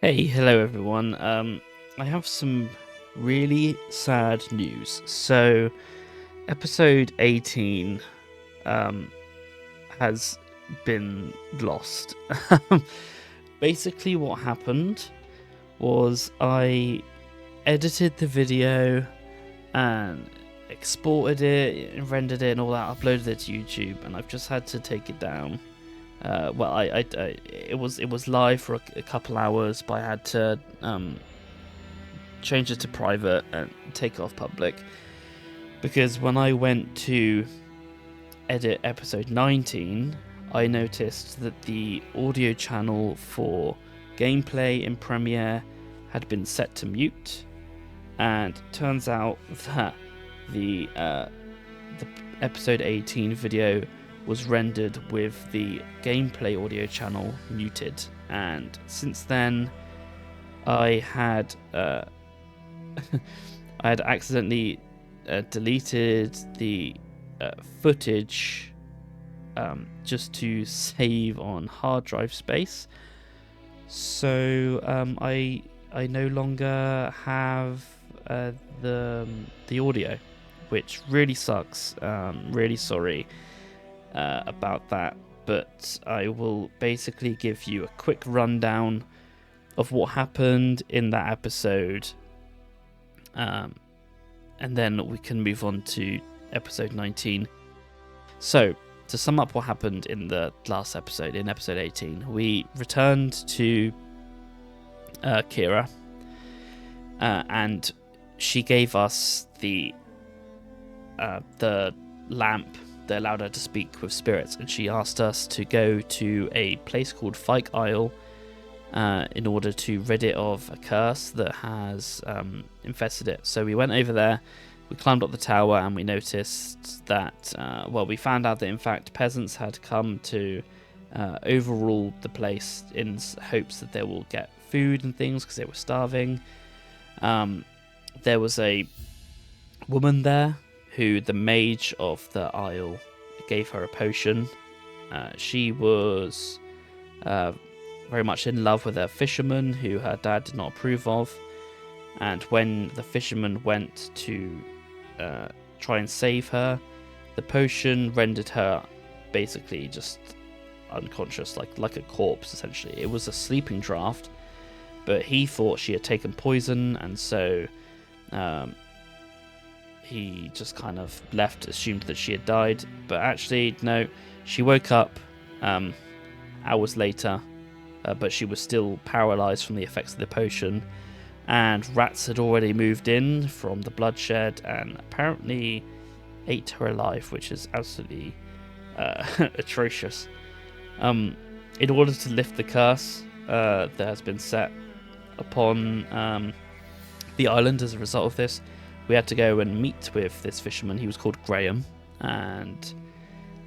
Hello everyone. I have some really sad news. So, episode 18 has been lost. Basically, what happened was I edited the video and exported it, and rendered it, and all that. Uploaded it to YouTube, and I've just had to take it down. It was live for a couple hours, but I had to change it to private and take it off public because when I went to edit episode 19, I noticed that the audio channel for gameplay in Premiere had been set to mute, and turns out that the episode 18 video was rendered with the gameplay audio channel muted, and since then I had I had accidentally deleted the footage just to save on hard drive space, so I no longer have the audio, which really sucks. Really sorry about that, but I will basically give you a quick rundown of what happened in that episode, and then we can move on to episode 19. So, to sum up what happened in the last episode, in episode 18, we returned to Kira, and she gave us the lamp that allowed her to speak with spirits, and she asked us to go to a place called Fike Isle in order to rid it of a curse that has infested it. So we went over there, we climbed up the tower, and we noticed that, we found out that in fact peasants had come to overrule the place in hopes that they will get food and things because they were starving. There was a woman there who the mage of the isle gave her a potion. She was very much in love with a fisherman who her dad did not approve of, and when the fisherman went to try and save her, the potion rendered her basically just unconscious, like a corpse essentially. It was a sleeping draft, but he thought she had taken poison, and so he just kind of left, assumed that she had died, but actually no, she woke up hours later, but she was still paralyzed from the effects of the potion, and rats had already moved in from the bloodshed and apparently ate her alive, which is absolutely atrocious. In order to lift the curse that has been set upon the island as a result of this, we had to go and meet with this fisherman. He was called Graham, and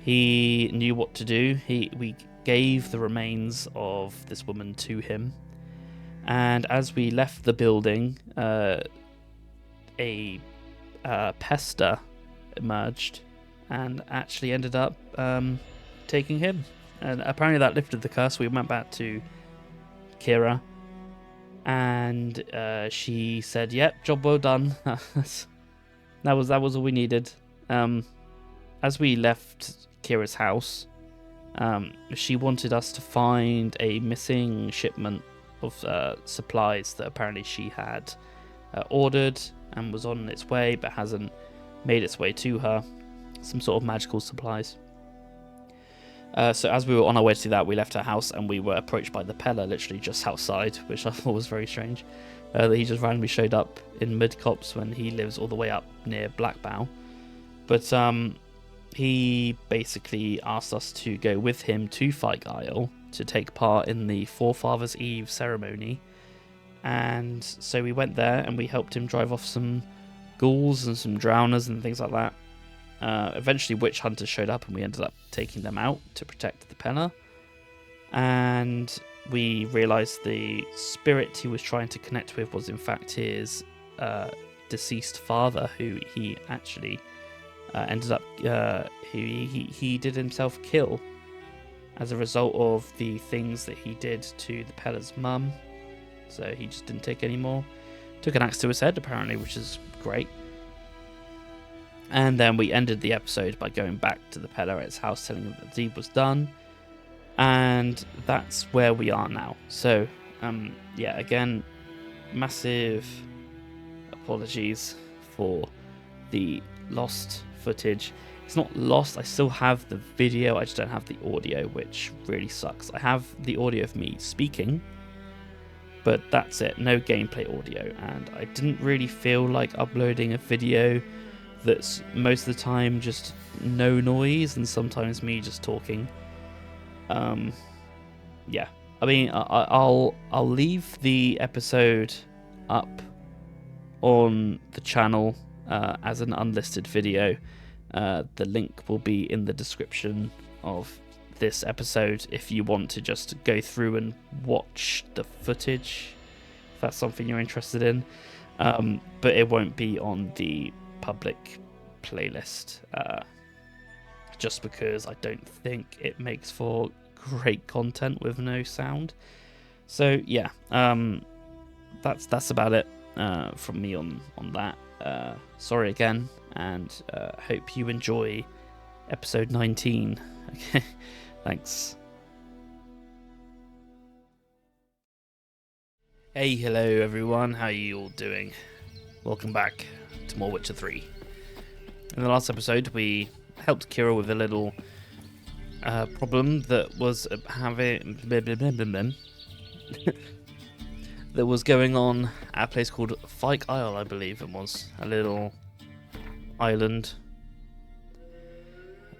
he knew what to do. We gave the remains of this woman to him, and as we left the building, a pester emerged and actually ended up taking him. And apparently that lifted the curse. We went back to Kira, and she said, "Yep, job well done." that was all we needed. As we left Kira's house, she wanted us to find a missing shipment of supplies that apparently she had ordered and was on its way, but hasn't made its way to her. Some sort of magical supplies. So as we were on our way to that, we left her house and we were approached by the Peller literally just outside, which I thought was very strange. That he just randomly showed up in Mid-Copse when he lives all the way up near Blackbow. But he basically asked us to go with him to Fike Isle to take part in the Forefathers' Eve ceremony. And so we went there and we helped him drive off some ghouls and some drowners and things like that. Eventually witch hunters showed up and we ended up taking them out to protect the Penner, and we realized the spirit he was trying to connect with was in fact his deceased father, who he actually ended up he did himself kill as a result of the things that he did to the Peller's mum. so he just didn't take any more. Took an axe to his head, apparently, which is great. And then we ended the episode by going back to the Pelleret's house, telling him that the deed was done. And that's where we are now. So, yeah, again, massive apologies for the lost footage. It's not lost, I still have the video, I just don't have the audio, which really sucks. I have the audio of me speaking, but that's it, no gameplay audio, and I didn't really feel like uploading a video that's most of the time just no noise and sometimes me just talking. Yeah, I mean, I'll leave the episode up on the channel as an unlisted video. The link will be in the description of this episode if you want to just go through and watch the footage, if that's something you're interested in. But it won't be on the public playlist, just because I don't think it makes for great content with no sound. So yeah, that's about it from me on that. Sorry again, and hope you enjoy episode 19. Okay, thanks. Hey, hello everyone, how are you all doing? Welcome back to more Witcher 3. In the last episode, we helped Kira with a little problem that was having that was going on at a place called Fyke Isle, I believe it was. A little island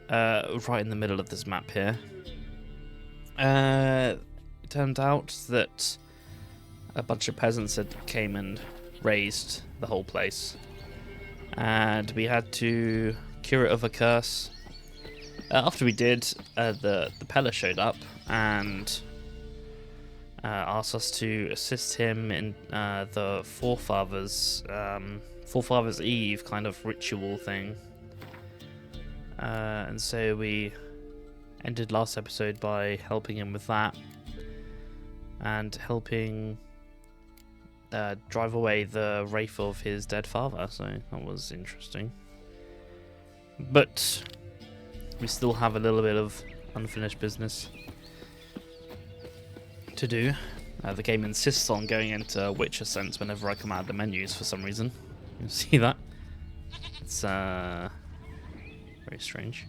right in the middle of this map here. It turned out that a bunch of peasants had came and razed the whole place, and we had to cure it of a curse. After we did, the Pella showed up and asked us to assist him in the Forefathers Eve kind of ritual thing. And so we ended last episode by helping him with that and helping drive away the wraith of his dead father, so that was interesting. But we still have a little bit of unfinished business to do. The game insists on going into Witcher Sense whenever I come out of the menus for some reason. You see that? It's very strange.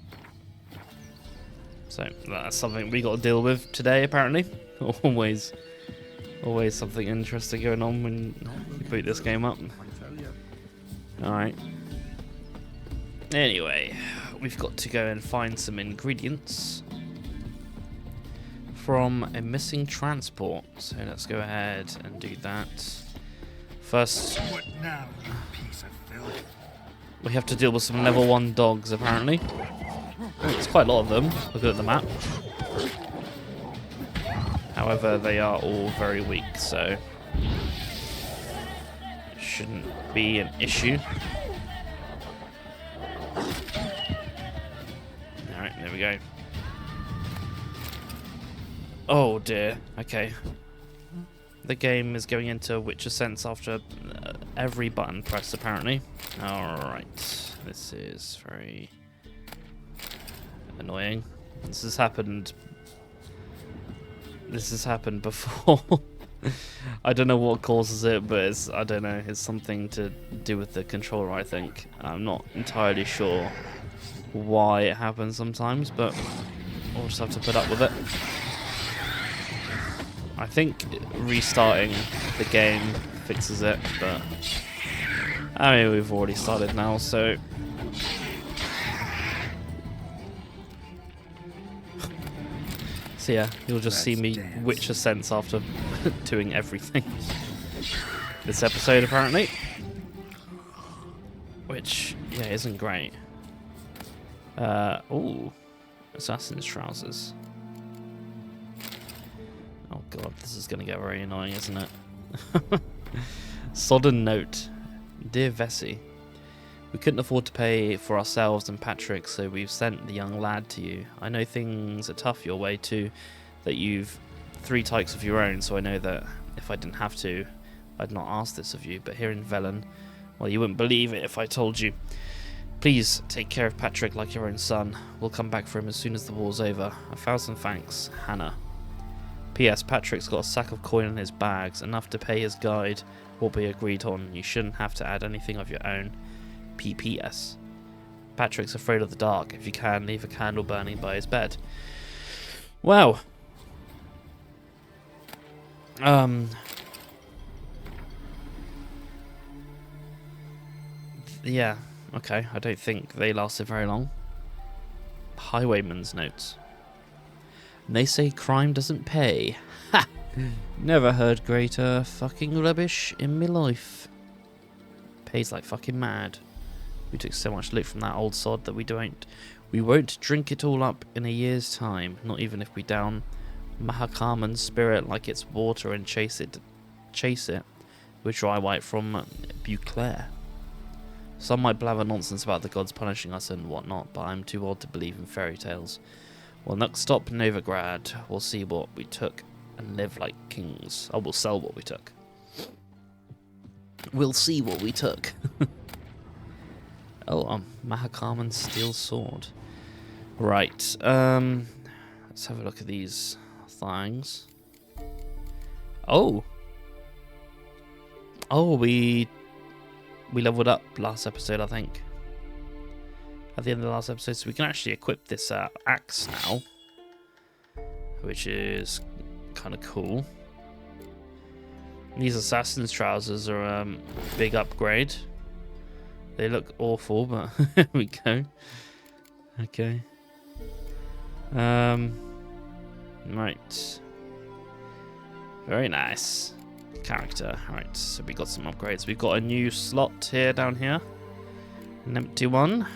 So that's something we got to deal with today, apparently. Always something interesting going on when you boot this game up. Alright. Anyway, we've got to go and find some ingredients from a missing transport. So let's go ahead and do that. First, we have to deal with some level 1 dogs, apparently. There's quite a lot of them, looking at the map. However, they are all very weak, so it shouldn't be an issue. Alright, there we go. Oh dear, okay. The game is going into Witcher Sense after every button press, apparently. Alright, this is very annoying. This has happened before. I don't know what causes it, but I don't know, it's something to do with the controller, I think. I'm not entirely sure why it happens sometimes, but we'll just have to put up with it. I think restarting the game fixes it, but I mean, we've already started now, so yeah, you'll just see me Witcher Sense after doing everything this episode, apparently, which yeah isn't great. Ooh, assassin's trousers. Oh god, this is gonna get very annoying, isn't it? Sodden note. Dear Vessi, we couldn't afford to pay for ourselves and Patrick, so we've sent the young lad to you. I know things are tough your way too, that you've 3 tykes of your own, so I know that if I didn't have to, I'd not ask this of you. But here in Velen, well, you wouldn't believe it if I told you. Please take care of Patrick like your own son. We'll come back for him as soon as the war's over. 1,000 thanks, Hannah. P.S. Patrick's got a sack of coin in his bags, enough to pay his guide. What we agreed on. You shouldn't have to add anything of your own. P.P.S. Patrick's afraid of the dark. If you can, leave a candle burning by his bed. Wow. Yeah, okay. I don't think they lasted very long. Highwayman's notes. They say crime doesn't pay. Ha! Never heard greater fucking rubbish in my life. Pays like fucking mad. We took so much loot from that old sod that we won't drink it all up in a year's time. Not even if we down Mahakaman's spirit like it's water and chase it with dry white from Beauclair. Some might blather nonsense about the gods punishing us and whatnot, but I'm too old to believe in fairy tales. We'll next stop Novigrad. We'll see what we took and live like kings. Oh, we'll sell what we took. We'll see what we took. Oh, Mahakaman's steel sword. Right. Let's have a look at these things. Oh. Oh, we leveled up last episode, I think. At the end of the last episode, so we can actually equip this axe now, which is kind of cool. These assassin's trousers are a big upgrade. They look awful, but here we go. Okay. Right. Very nice. Character. Right, so we got some upgrades. We've got a new slot here, down here. An empty one.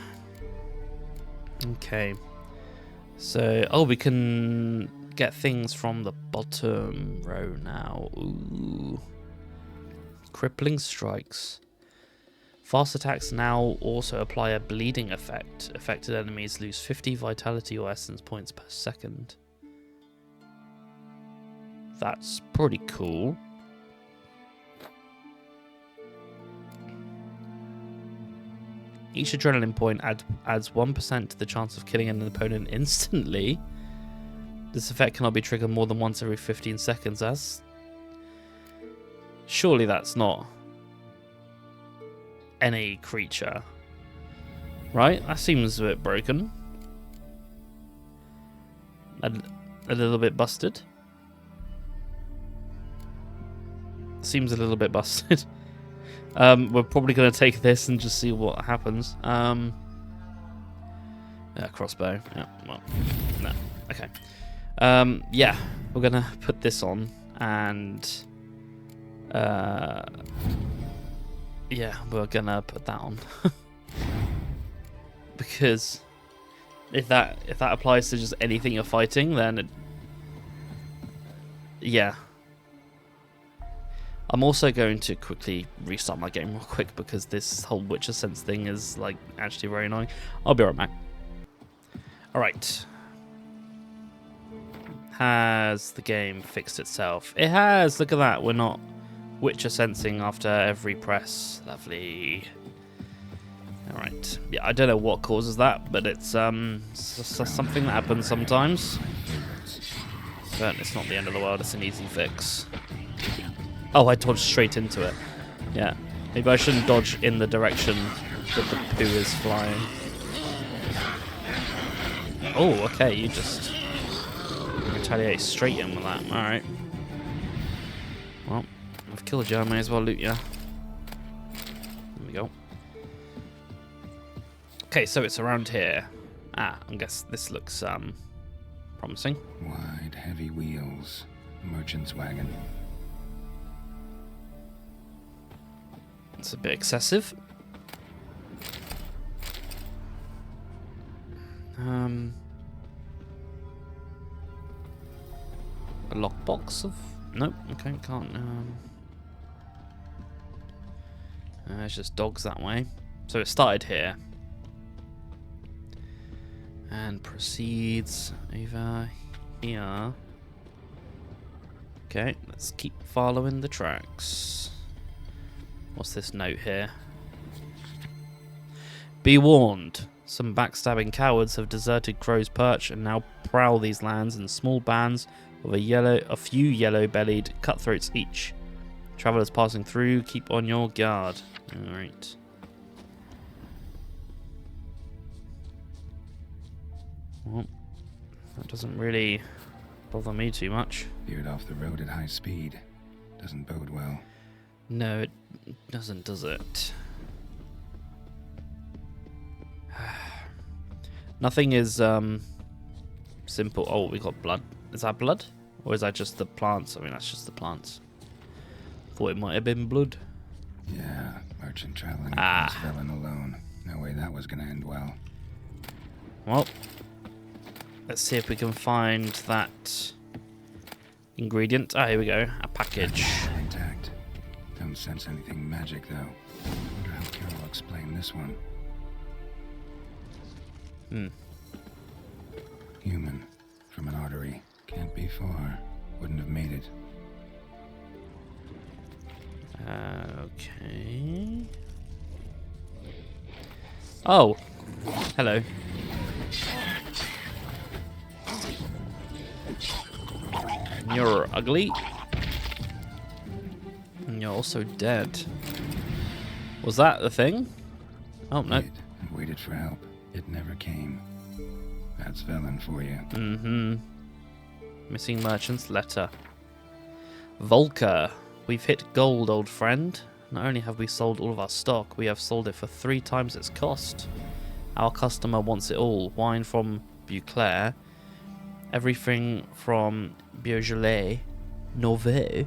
Okay. So, oh, we can get things from the bottom row now. Ooh. Crippling strikes. Fast attacks now also apply a bleeding effect. Affected enemies lose 50 vitality or essence points per second. That's pretty cool. Each adrenaline point adds 1% to the chance of killing an opponent instantly. This effect cannot be triggered more than once every 15 seconds. Surely that's not any creature. Right? That seems a bit broken. A little bit busted. Seems a little bit busted. We're probably going to take this and just see what happens. Yeah, crossbow. Yeah, well, no. Okay. Yeah, we're going to put this on and... yeah, we're going to put that on. Because if that applies to just anything you're fighting, then... yeah. I'm also going to quickly restart my game real quick because this whole Witcher Sense thing is like actually very annoying. I'll be right back. Alright. Has the game fixed itself? It has! Look at that. We're not Witcher Sensing after every press. Lovely. Alright. Yeah, I don't know what causes that, but it's something that happens sometimes. But it's not the end of the world. It's an easy fix. Oh, I dodged straight into it. Yeah. Maybe I shouldn't dodge in the direction that the poo is flying. Oh, okay, you just retaliate straight in with that. Alright. Well, I've killed you, I may as well loot you. There we go. Okay, so it's around here. Ah, I guess this looks promising. Wide, heavy wheels. Merchant's wagon. It's a bit excessive. A lockbox of... nope, okay, can't... it's just dogs that way. So it started here. And proceeds over here. Okay, let's keep following the tracks. What's this note here? Be warned. Some backstabbing cowards have deserted Crow's Perch and now prowl these lands in small bands with a few yellow-bellied cutthroats each. Travelers passing through, keep on your guard. Alright. Well, that doesn't really bother me too much. Veered off the road at high speed. Doesn't bode well. No, it doesn't, does it? Nothing is simple. Oh, we got blood. Is that blood? Or is that just the plants? I mean, that's just the plants. Thought it might have been blood. Yeah, merchant traveling across Velen alone. No way that was gonna end well. Well, let's see if we can find that ingredient. Ah, here we go. A package. Intact. Don't sense anything magic though. Wonder how Kira will explain this one. Human. From an artery. Can't be far. Wouldn't have made it. Okay. Oh. Hello. You're ugly. And you're also dead. Was that the thing? Oh, no. Waited and waited for help. It never came. That's Velen for you. Mm-hmm. Missing merchant's letter. Volker. We've hit gold, old friend. Not only have we sold all of our stock, we have sold it for 3 times its cost. Our customer wants it all. Wine from Beauclair. Everything from Beaujolais, Nouveau,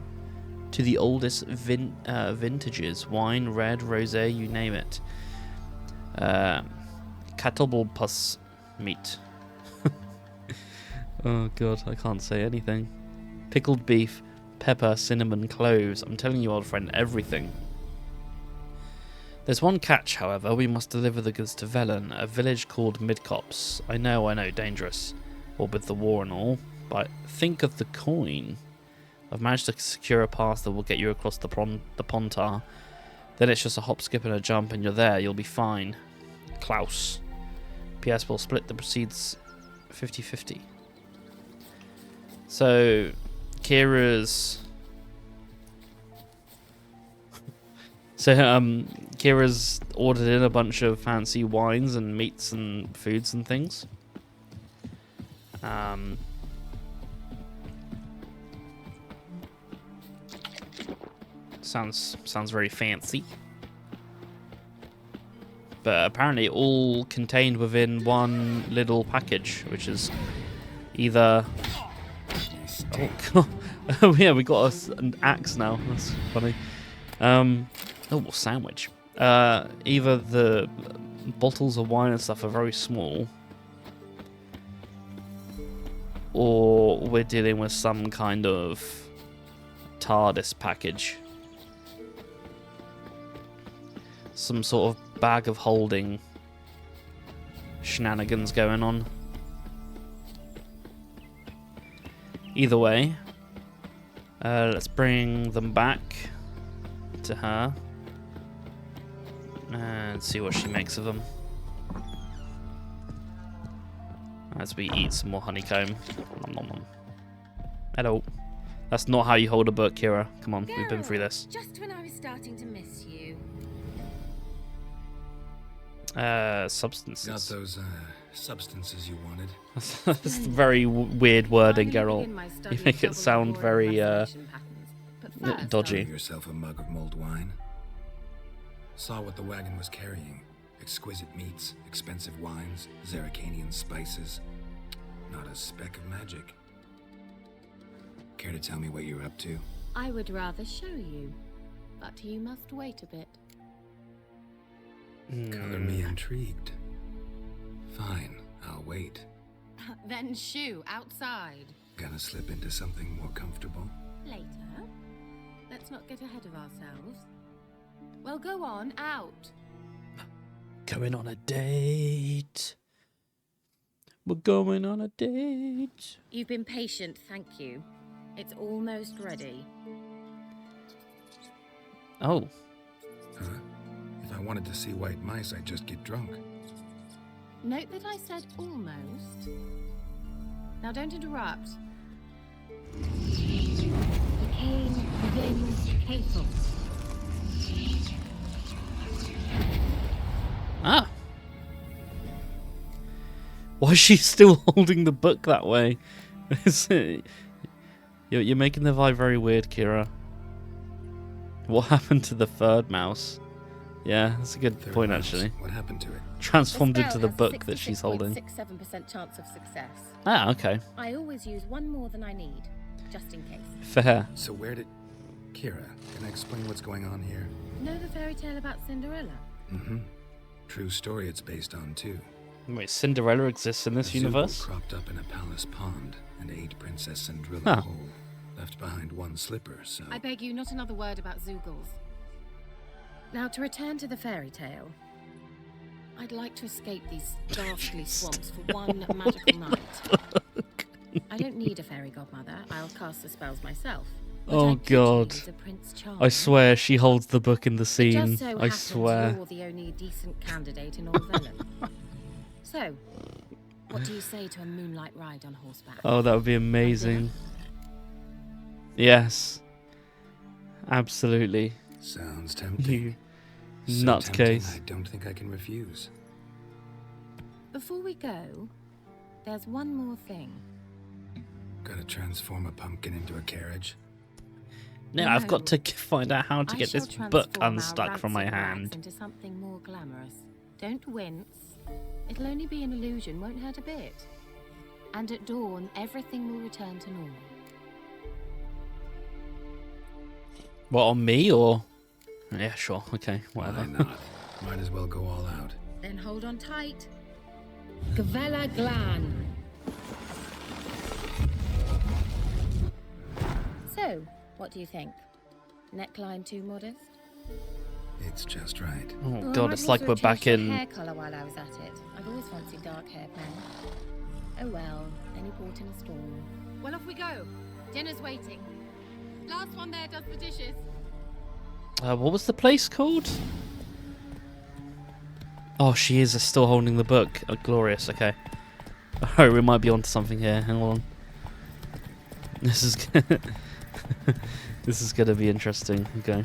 to the oldest vintages. Wine, red, rosé, you name it. Catobulpus meat. Oh god, I can't say anything. Pickled beef, pepper, cinnamon, cloves. I'm telling you, old friend, everything. There's one catch, however. We must deliver the goods to Velen, a village called Midcops. I know, dangerous. Or with the war and all. But think of the coin. I've managed to secure a pass that will get you across the Pontar. Then it's just a hop, skip, and a jump, and you're there. You'll be fine. Klaus. P.S. We'll split the proceeds 50-50. So, Kira's... Kira's ordered in a bunch of fancy wines and meats and foods and things. Sounds very fancy. But apparently all contained within one little package, which is either... Oh, God. Oh, yeah, we got an axe now. That's funny. Oh, sandwich. Either the bottles of wine and stuff are very small, or we're dealing with some kind of TARDIS package. Some sort of bag of holding shenanigans going on. Either way, let's bring them back to her and see what she makes of them. As we eat some more honeycomb. Nom, nom, nom. Hello. That's not how you hold a book, Kira. Come on, we've been through this. Just when I was starting to miss you. Substances. Got those substances you wanted. That's very weird wording, Geralt. You make it sound very dodgy. Give yourself a mug of mulled wine. Saw what the wagon was carrying. Exquisite meats, expensive wines, Zerrikanian spices. Not a speck of magic. Care to tell me what you're up to? I would rather show you, but you must wait a bit. Color me intrigued. Fine, I'll wait. Then shoo, outside. Gonna slip into something more comfortable? Later. Let's not get ahead of ourselves. Well, go on, out. Going on a date. We're going on a date. You've been patient, thank you. It's almost ready. Oh. Huh? If I wanted to see white mice, I'd just get drunk. Note that I said almost. Now don't interrupt. Became then capable. Ah. Why is she still holding the book that way? You're making the vibe very weird, Kira. What happened to the third mouse? Yeah, that's a good Third point, mouse. actually. What happened to it? Transformed into the book that she's holding. 66.67% chance of success. Ah, okay. I always use one more than I need, just in case. Fair. So where did... Kira, can I explain what's going on here? Know the fairy tale about Cinderella? Mm-hmm. True story it's based on, too. Wait, Cinderella exists in this universe? Cropped up in a palace pond and ate Princess Cinderella Huh. whole. Left behind one slipper, so... I beg you, not another word about Zoogles. Now, to return to the fairy tale, I'd like to escape these ghastly swamps for one magical night. I don't need a fairy godmother. I'll cast the spells myself. What Oh, I do God. need is a Prince Charming. I swear she holds the book in the It scene. just so I happens swear. you're the only decent candidate in all Velen. So, what do you say to a moonlight ride on horseback? Oh, that would be amazing. Yes. Absolutely. Sounds tempting. You So tempting, nutcase. I don't think I can refuse. Before we go, there's one more thing. Gotta transform a pumpkin into a carriage. Now I've got No. to find out how to I get shall this book transform our unstuck from my rancid wax hand. into something more glamorous. Don't wince. It'll only be an illusion, won't hurt a bit. And at dawn, everything will return to normal. What, on me or? Yeah, sure. Okay, whatever. Why not? Might as well go all out. Then hold on tight. Gavella Glan. So, what do you think? Neckline too modest? It's just right. Oh Well, I god, might it's like also we're have back changed your in. hair colour while I was at it. I've always fancied dark hair, Pen. Oh well, any port in a storm. Well, off we go. Dinner's waiting. Last one there does the dishes. What was the place called? Oh, she is still holding the book. Oh, glorious. Okay. Oh, we might be onto something here. Hang on. This is this is gonna be interesting. Okay.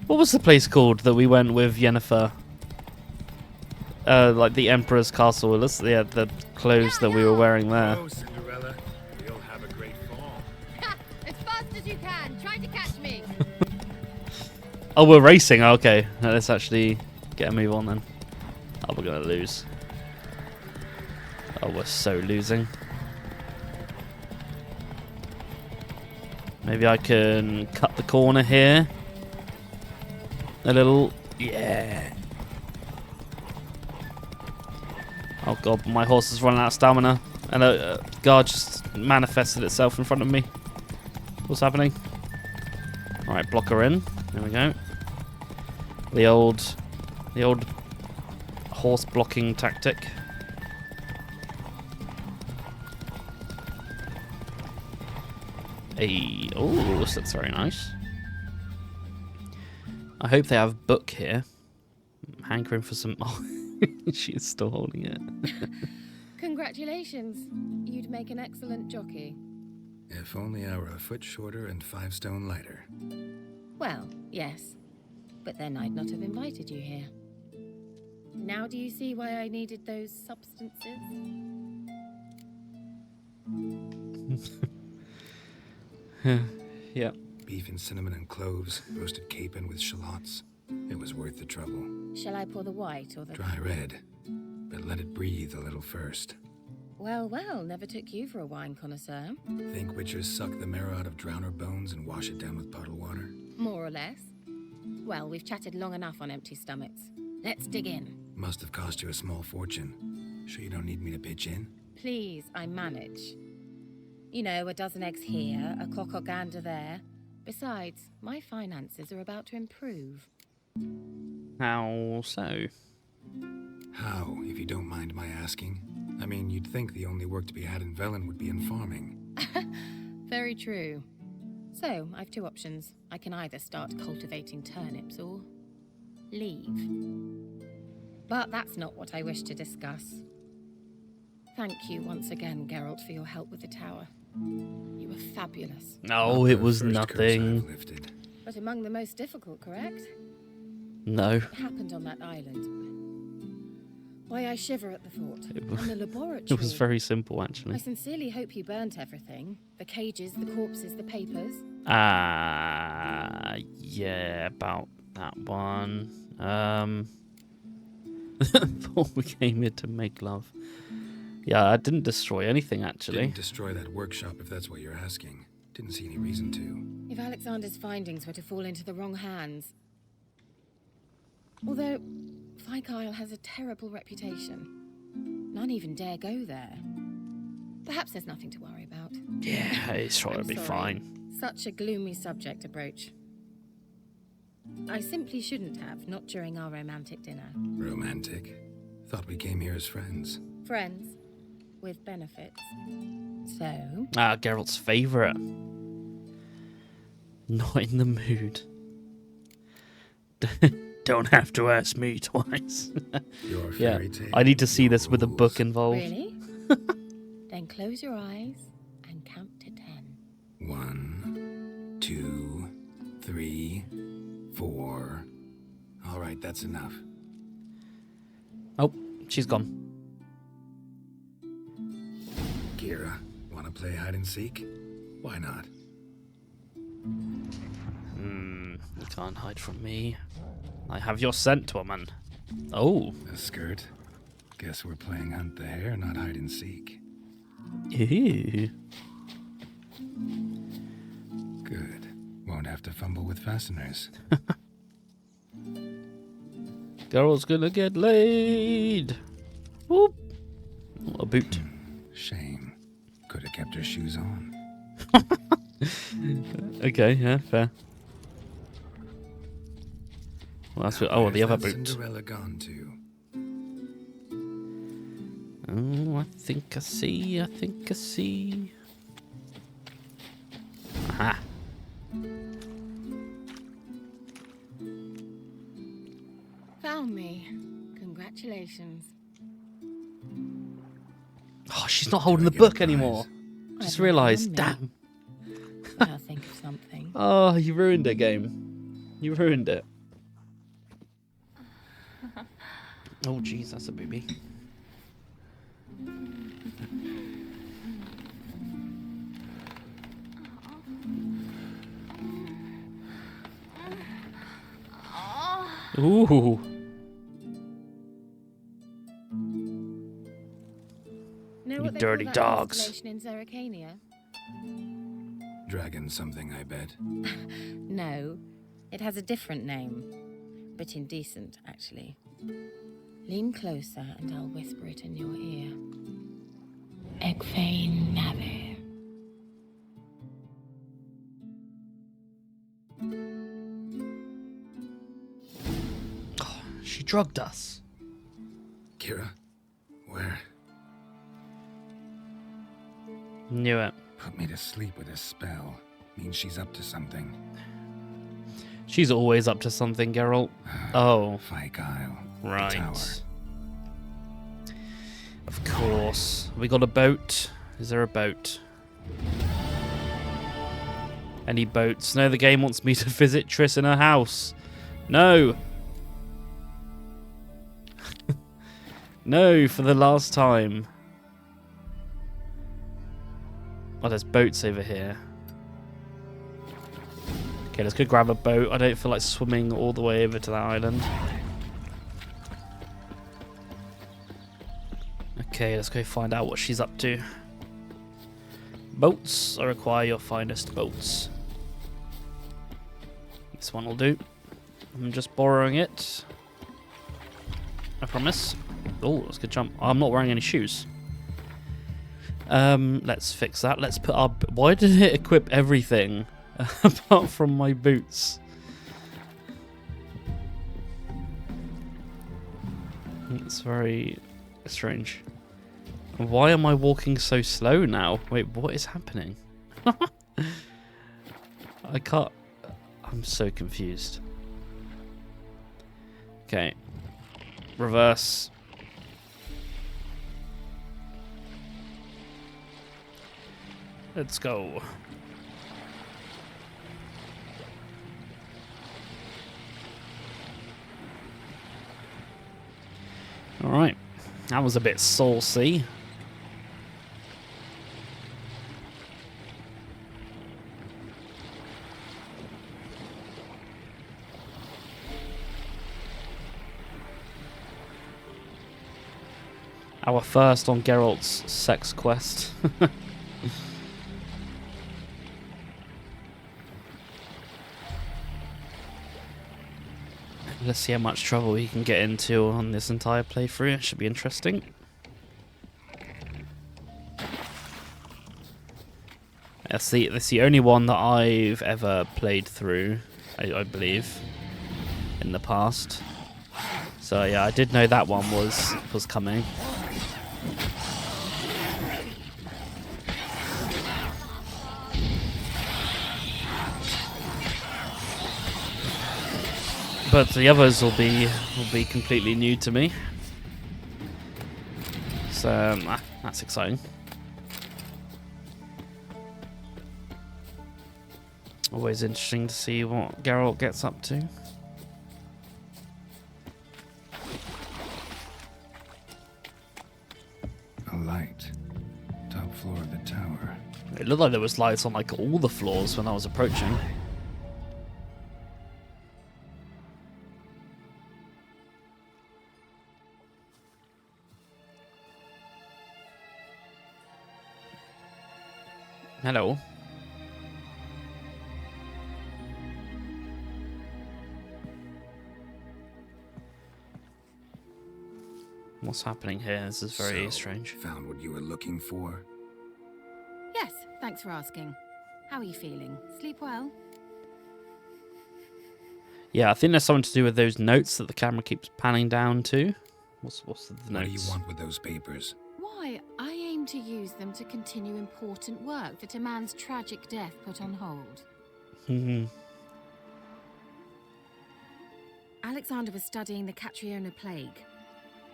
What was the place called that we went with Yennefer? Like the Emperor's Castle. Yeah, the clothes that we were wearing there. Oh, Cinderella, you'll have a great fall. Ha! As fast as you can. Try to catch me. Oh, we're racing. Oh, okay, let's actually get a move on then. Oh, we're gonna lose. Oh, we're so losing. Maybe I can cut the corner here. A little. Yeah. Oh god, my horse is running out of stamina. And a guard just manifested itself in front of me. What's happening? Alright, block her in. There we go. The old horse blocking tactic. Hey, oh, this looks very nice. I hope they have book here. I'm hankering for some. Oh, she is still holding it. Congratulations. You'd make an excellent jockey. If only I were a foot shorter and 5 stone lighter. Well, yes. But then I'd not have invited you here. Now do you see why I needed those substances? Yeah. Beef and cinnamon and cloves, roasted capon with shallots. It was worth the trouble. Shall I pour the white or the... Dry red, but let it breathe a little first. Well, well, never took you for a wine connoisseur. Think witchers suck the marrow out of drowner bones and wash it down with puddle water? More or less. Well, we've chatted long enough on empty stomachs. Let's dig in. Must have cost you a small fortune. Sure you don't need me to pitch in? Please, I manage. You know, a dozen eggs here, a cock or gander there. Besides, my finances are about to improve. How so? How, if you don't mind my asking? I mean, you'd think the only work to be had in Velen would be in farming. Very true. So, I've two options. I can either start cultivating turnips or leave. But that's not what I wish to discuss. Thank you once again, Geralt, for your help with the tower. You were fabulous. No, Not it the was first curse nothing. I've lifted. But among the most difficult, correct? No. It happened on that island. Why, I shiver at the thought. And the laboratory. It was very simple, I actually. sincerely hope you burnt everything. The cages, the corpses, the papers. Yeah, about that one. Thought we came here to make love. Yeah, I didn't destroy anything, actually. Didn't destroy that workshop, if that's what you're asking. Didn't see any reason to. If Alexander's findings were to fall into the wrong hands. Although, Fyke Isle has a terrible reputation. None even dare go there. Perhaps there's nothing to worry about. Yeah, it's sure it'll I'm be sorry. fine. Such a gloomy subject to broach. I simply shouldn't have, not during our romantic dinner. Romantic? Thought we came here as friends. Friends, with benefits. So, Geralt's favourite. Not in the mood. Don't have to ask me twice. Your Yeah, fairy tale. I need to see your this with a book rules. involved. really? Then close your eyes and count to 10. 1, 2, 3, 4. All right, that's enough. Oh, she's gone. Kira, wanna play hide and seek? Why not? You can't hide from me. I have your scent, woman. Oh. A skirt? Guess we're playing hunt the hare, not hide and seek. Ew. Good. Won't have to fumble with fasteners. Girl's gonna get laid. Whoop. Oh, a boot. Shame. Could have kept her shoes on. Okay, yeah, fair. Well, that's Now, the where's other that boot. Cinderella gone to? Oh, I think I see. Aha. Found me. Congratulations. Oh, she's not holding Do I the get a book anymore. I've Just not realised. done Damn. But I'll think of something. Oh, you ruined it, game. You ruined it. Oh, jeez, that's a booby. Ooh. Know You what they dirty call that dogs. constellation in Zerrikania? Dragon something, I bet. No, it has a different name, but indecent, actually. Lean closer and I'll whisper it in your ear. Egfain Nave. She drugged us. Kira? Where? Knew it. Put me to sleep with a spell. Means she's up to something. She's always up to something, Geralt. Oh, Fyke Isle. The right. tower. Of course. We got a boat. Is there a boat? Any boats? No, the game wants me to visit Triss in her house. No. No, for the last time. Oh, there's boats over here. Okay, let's go grab a boat. I don't feel like swimming all the way over to that island. Okay, let's go find out what she's up to. Boats. I require your finest boats. This one will do. I'm just borrowing it. I promise. Oh, that's a good jump. I'm not wearing any shoes. Let's fix that. Let's put our... Why did it equip everything apart from my boots? It's very strange. Why am I walking so slow now? Wait, what is happening? I can't... I'm so confused. Okay. Reverse. Let's go. Alright. That was a bit saucy. Our first on Geralt's sex quest. Let's see how much trouble we can get into on this entire playthrough. It should be interesting. That's the only one that I've ever played through, I believe, in the past. So yeah, I did know that one was coming. But the others will be completely new to me. So that's exciting. Always interesting to see what Geralt gets up to. A light. Top floor of the tower. It looked like there was lights on like all the floors when I was approaching. Hello. What's happening here? This is very strange. Found what you were looking for? Yes, thanks for asking. How are you feeling? Sleep well? Yeah, I think there's something to do with those notes that the camera keeps panning down to. What's the notes? What do you want with those papers? Why, I aim to use them to continue important work that a man's tragic death put on hold. Alexander was studying the Catriona plague.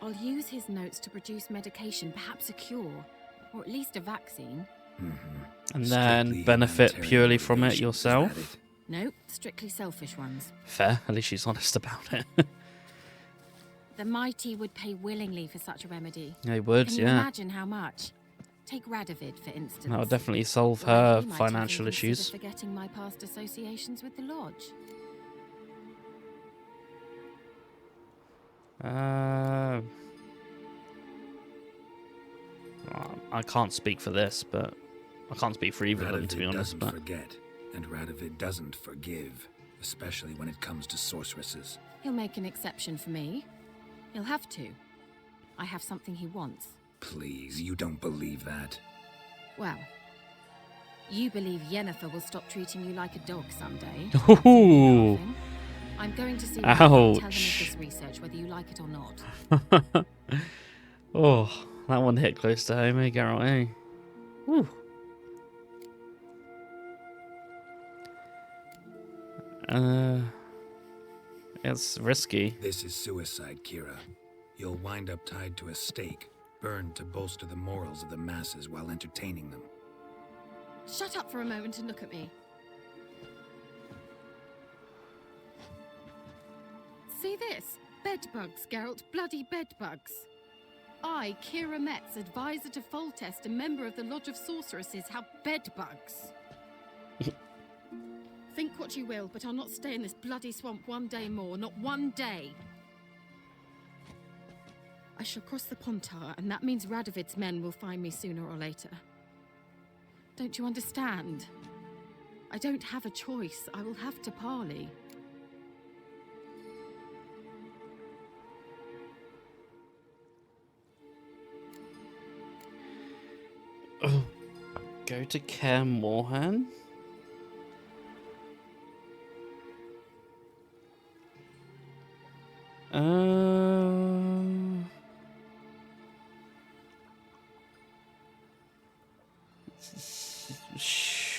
I'll use his notes to produce medication, perhaps a cure, or at least a vaccine. And then benefit purely from it yourself? Nope, strictly selfish ones. Fair, at least she's honest about it. The mighty would pay willingly for such a remedy. They would, Can you yeah. imagine how much? Take Radovid, for instance. That would definitely solve Well, her he might financial even consider issues. forgetting my past associations with the lodge. I can't speak for this, but I can't speak for either of them, to be honest. Radovid doesn't forget, and Radovid doesn't forgive, especially when it comes to sorceresses. He'll make an exception for me. He'll have to. I have something he wants. Please, you don't believe that. Well, you believe Yennefer will stop treating you like a dog someday. Ooh. I'm going to see what I can tell him of Ouch. this research, whether you like it or not. Oh, that one hit close to home, eh, Geralt, eh? Woo. It's risky. This is suicide, Kira. You'll wind up tied to a stake, burned to bolster the morals of the masses while entertaining them. Shut up for a moment and look at me. See this? Bedbugs, Geralt. Bloody bedbugs. I, Kira Metz, advisor to Foltest, a member of the Lodge of Sorceresses, have bedbugs. Think what you will, but I'll not stay in this bloody swamp one day more. Not one day. I shall cross the Pontar, and that means Radovid's men will find me sooner or later. Don't you understand? I don't have a choice. I will have to parley. Oh. Go to Kaer Morhen?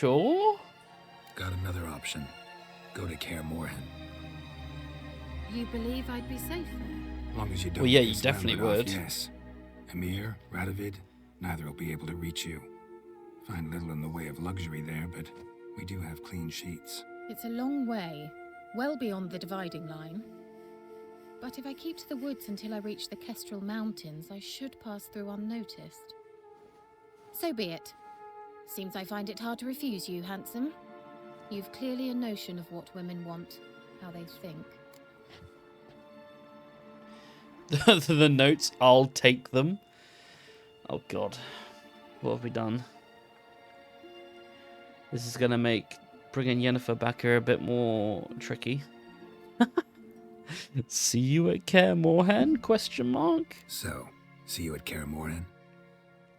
sure? Got another option. Go to Kaer Morhen. You believe I'd be safe there? As long as you don't Well, yeah, get you slammed definitely off, would. Yes. Emir, Radovid, neither will be able to reach you. Find little in the way of luxury there, but we do have clean sheets. It's a long way, well beyond the dividing line. But if I keep to the woods until I reach the Kestrel Mountains, I should pass through unnoticed. So be it. Seems I find it hard to refuse you, handsome. You've clearly a notion of what women want, how they think. The notes, I'll take them. Oh god. What have we done? This is going to make bringing Yennefer back here a bit more tricky. See you at Kaer Morhen? Question mark. So, see you at Kaer Morhen?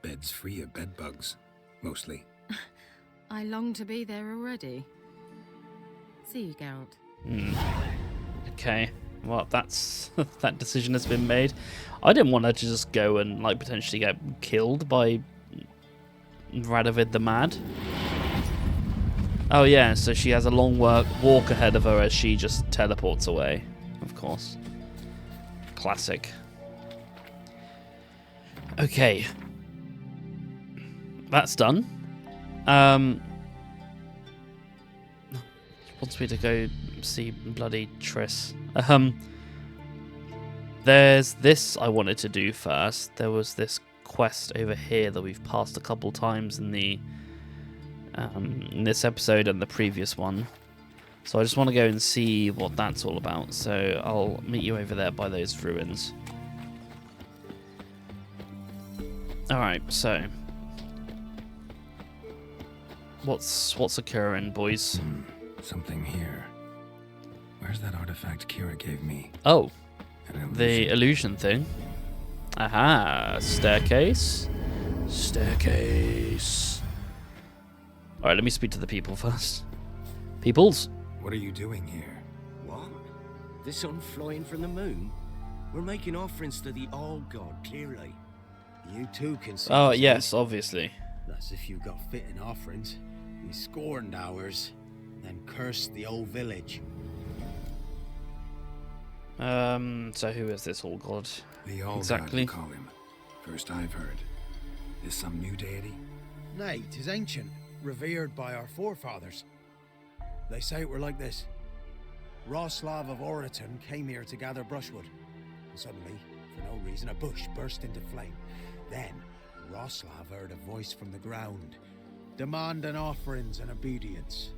Beds free of bed bugs, mostly. I long to be there already. See you, Geralt. Okay. Well, that's that decision has been made. I didn't want her to just go and like potentially get killed by Radovid the Mad. Oh yeah, so she has a long walk ahead of her as she just teleports away. Of course. Classic. Okay. That's done. She wants me to go see bloody Triss. There's this I wanted to do first. There was this quest over here that we've passed a couple times in the in this episode and the previous one. So I just want to go and see what that's all about. So I'll meet you over there by those ruins. Alright, so what's occurring, boys? Something here. Where's that artifact Kira gave me? Oh, An the illusion thing. Aha, staircase. Staircase. Alright, let me speak to the people first. Peoples? What are you doing here? What? The sun flying from the moon? We're making offerings to the All-God, clearly. You too can see. Oh, the sun. yes, obviously. That's if you got fitting offerings. We scorned ours, then cursed the old village. So who is this all god? The All Exactly. God, you call him. First I've heard. Is some new deity? Nay, 'tis ancient, revered by our forefathers. They say it were like this. Roslav of Oriton came here to gather brushwood. And suddenly, for no reason, a bush burst into flame. Then, Roslav heard a voice from the ground, demanding offerings and obedience.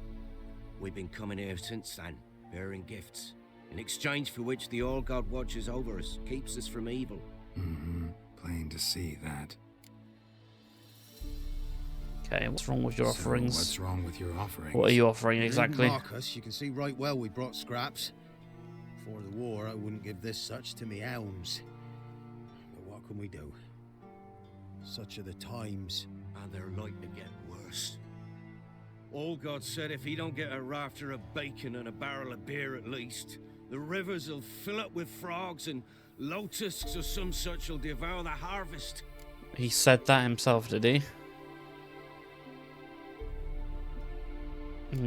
We've been coming here since then, bearing gifts, in exchange for which the All-God watches over us, keeps us from evil. Mm-hmm. Plain to see that. Okay, what's wrong with your offerings? So what's wrong with your offerings? What are you offering You exactly? didn't mock us. You can see right well we brought scraps. Before the war, I wouldn't give this such to me hounds. But what can we do? Such are the times. And they're like to get worse. All-God said if he don't get a rafter of bacon and a barrel of beer at least, the rivers will fill up with frogs and locusts or some such will devour the harvest. He said that himself, did he?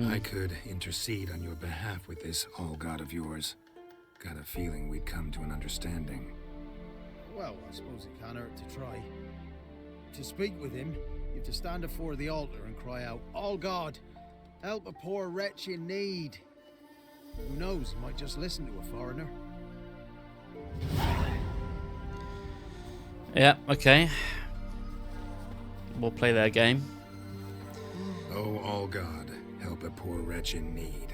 I could intercede on your behalf with this All-God of yours. Got a feeling we'd come to an understanding. Well, I suppose it can't hurt to try. To speak with him, you have to stand before the altar and cry out, "All God, help a poor wretch in need." Who knows, he might just listen to a foreigner. Yeah, okay. We'll play their game. Oh, All-God, help a poor wretch in need.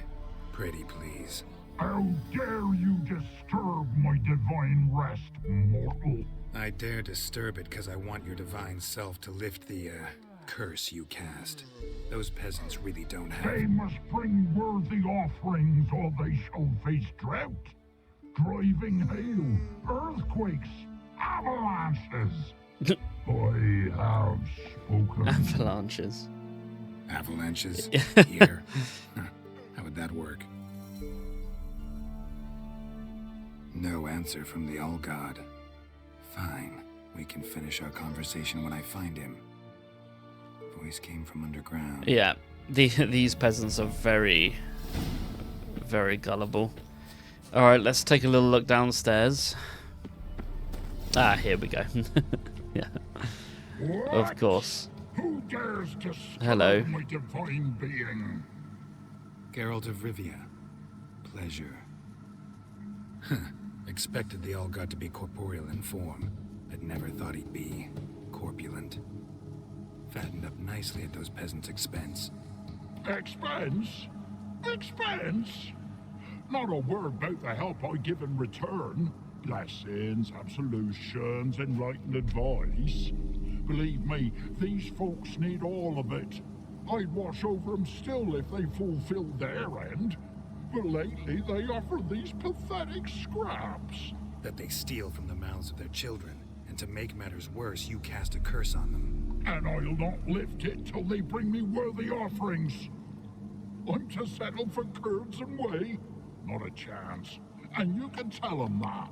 Pretty please. How dare you disturb my divine rest, mortal? I dare disturb it because I want your divine self to lift the, curse you cast. Those peasants really don't have... They must bring worthy offerings or they shall face drought, driving hail, earthquakes, avalanches. I have spoken. Avalanches. Avalanches? Here? Huh. How would that work? No answer from the All-God. Fine. We can finish our conversation when I find him. Voice came from underground. Yeah, These peasants are very, very gullible. Alright, let's take a little look downstairs. Ah, here we go. Yeah, of What? course. Who dares disturb Hello. my divine being? Geralt of Rivia. Pleasure. Expected the all god to be corporeal in form, but never thought he'd be corpulent. Fattened up nicely at those peasants' expense. Expense? Expense? Not a word about the help I give in return. Blessings, absolutions, enlightened advice. Believe me, these folks need all of it. I'd watch over them still if they fulfilled their end. But lately they offer these pathetic scraps. That they steal from the mouths of their children, and to make matters worse, you cast a curse on them. And I'll not lift it till they bring me worthy offerings. I'm to settle for curds and whey? Not a chance. And you can tell them that.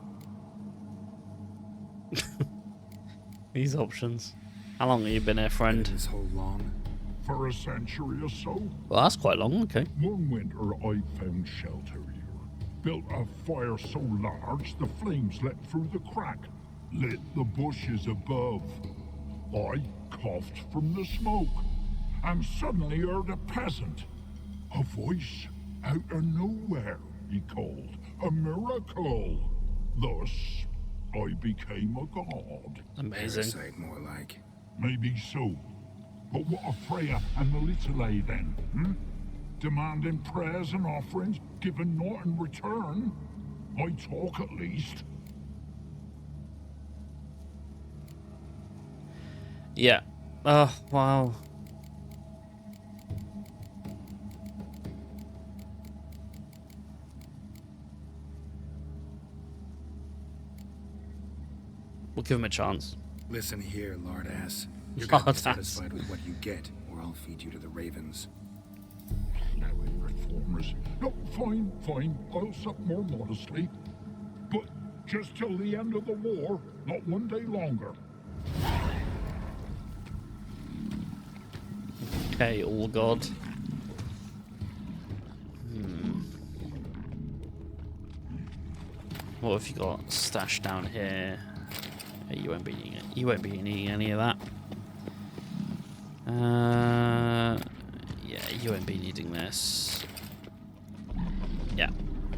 These options. How long have you been here, friend? This whole long? For a century or so. Well, that's quite long, okay. One winter I found shelter here. Built a fire so large the flames leapt through the crack. Lit the bushes above. I coughed from the smoke. And suddenly heard a peasant. A voice out of nowhere, he called. A miracle. Thus, I became a god. Amazing. Parasite, more like. Maybe so. But what of Freya and Melitele then, Demanding prayers and offerings, given naught in return? I talk at least. Yeah. Oh, wow. We'll give him a chance. Listen here, Lord Ass. You're gonna be Lord Ass. satisfied with what you get, or I'll feed you to the ravens. Plowing reformers. No, fine, fine. I'll sup more modestly. But just till the end of the war, not one day longer. Okay, all god. What have you got stashed down here? You won't be needing it. You won't be needing any of that. Yeah, you won't be needing this. Yeah.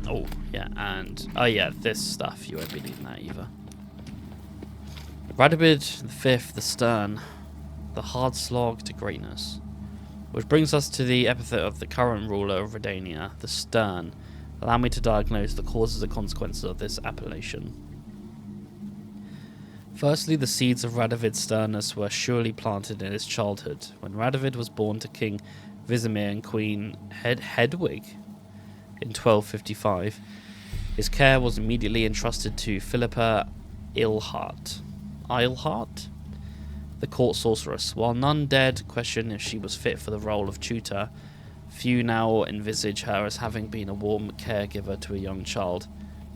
Oh, yeah, and oh yeah, this stuff you won't be needing that either. Radovid V, the Stern, the hard slog to greatness, which brings us to the epithet of the current ruler of Redania, the Stern. Allow me to diagnose the causes and consequences of this appellation. Firstly, the seeds of Radovid's sternness were surely planted in his childhood, when Radovid was born to King Vizimir and Queen Hedwig in 1255. His care was immediately entrusted to Philippa Eilhart, the court sorceress. While none dared question if she was fit for the role of tutor, few now envisage her as having been a warm caregiver to a young child,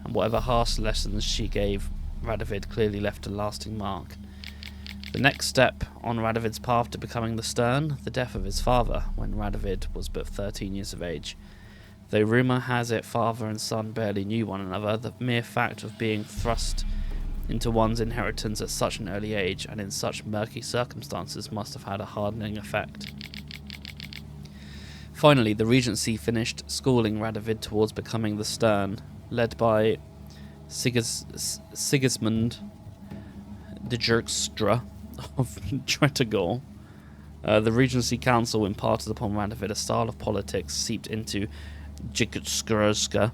and whatever harsh lessons she gave, Radovid clearly left a lasting mark. The next step on Radovid's path to becoming the Stern, the death of his father, when Radovid was but 13 years of age. Though rumour has it father and son barely knew one another, the mere fact of being thrust into one's inheritance at such an early age and in such murky circumstances must have had a hardening effect. Finally, the Regency finished schooling Radovid towards becoming the Stern, led by Sigismund the Jerkstra of Tretogor. The Regency Council imparted upon Radovid a style of politics seeped into Jigskrska,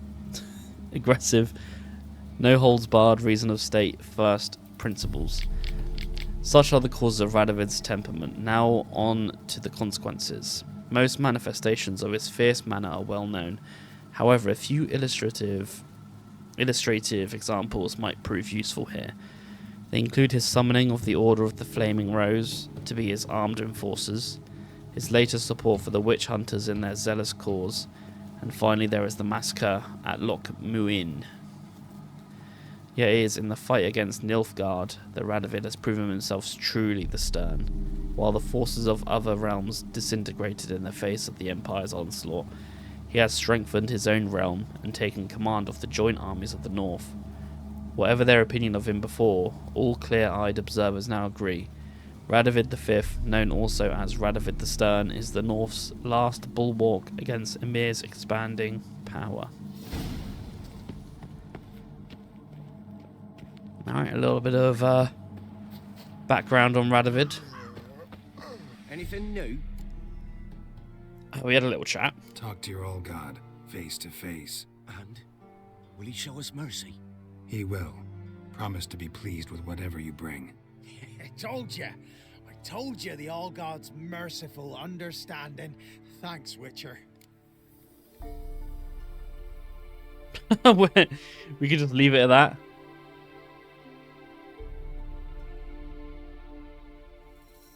aggressive, no-holds-barred reason of state first principles. Such are the causes of Radovid's temperament. Now on to the consequences. Most manifestations of his fierce manner are well known. However, a few illustrative examples might prove useful here. They include his summoning of the Order of the Flaming Rose to be his armed enforcers, his later support for the witch hunters in their zealous cause, and finally there is the massacre at Loch Muin. Yet it is in the fight against Nilfgaard that Radovid has proven himself truly the Stern. While the forces of other realms disintegrated in the face of the Empire's onslaught, he has strengthened his own realm and taken command of the joint armies of the North. Whatever their opinion of him before, all clear-eyed observers now agree. Radovid V, known also as Radovid the Stern, is the North's last bulwark against Emir's expanding power. Alright, a little bit of background on Radovid. Anything new? We had a little chat. Talk to your old god, face to face. And will he show us mercy? He will. Promise to be pleased with whatever you bring. I told you the All God's merciful, understanding. Thanks, Witcher. We could just leave it at that.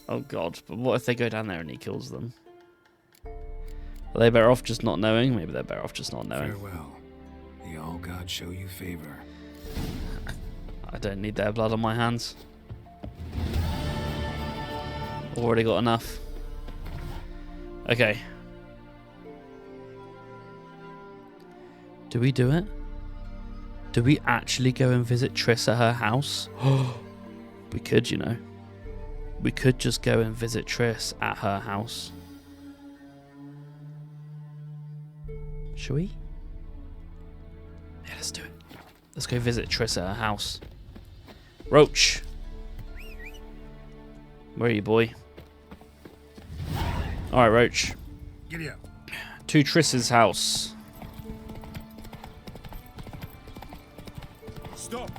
Oh god, but what if they go down there and he kills them? Are they better off just not knowing? Maybe they're better off just not knowing. Farewell. The All God show you favor. I don't need their blood on my hands. Already got enough. Okay. Do we do it? Do we actually go and visit Triss at her house? We could, you know. We could just go and visit Triss at her house. Should we? Yeah, let's do it. Let's go visit Triss at her house. Roach! Where are you, boy? Alright, Roach. Giddy up. To Triss's house. Stop!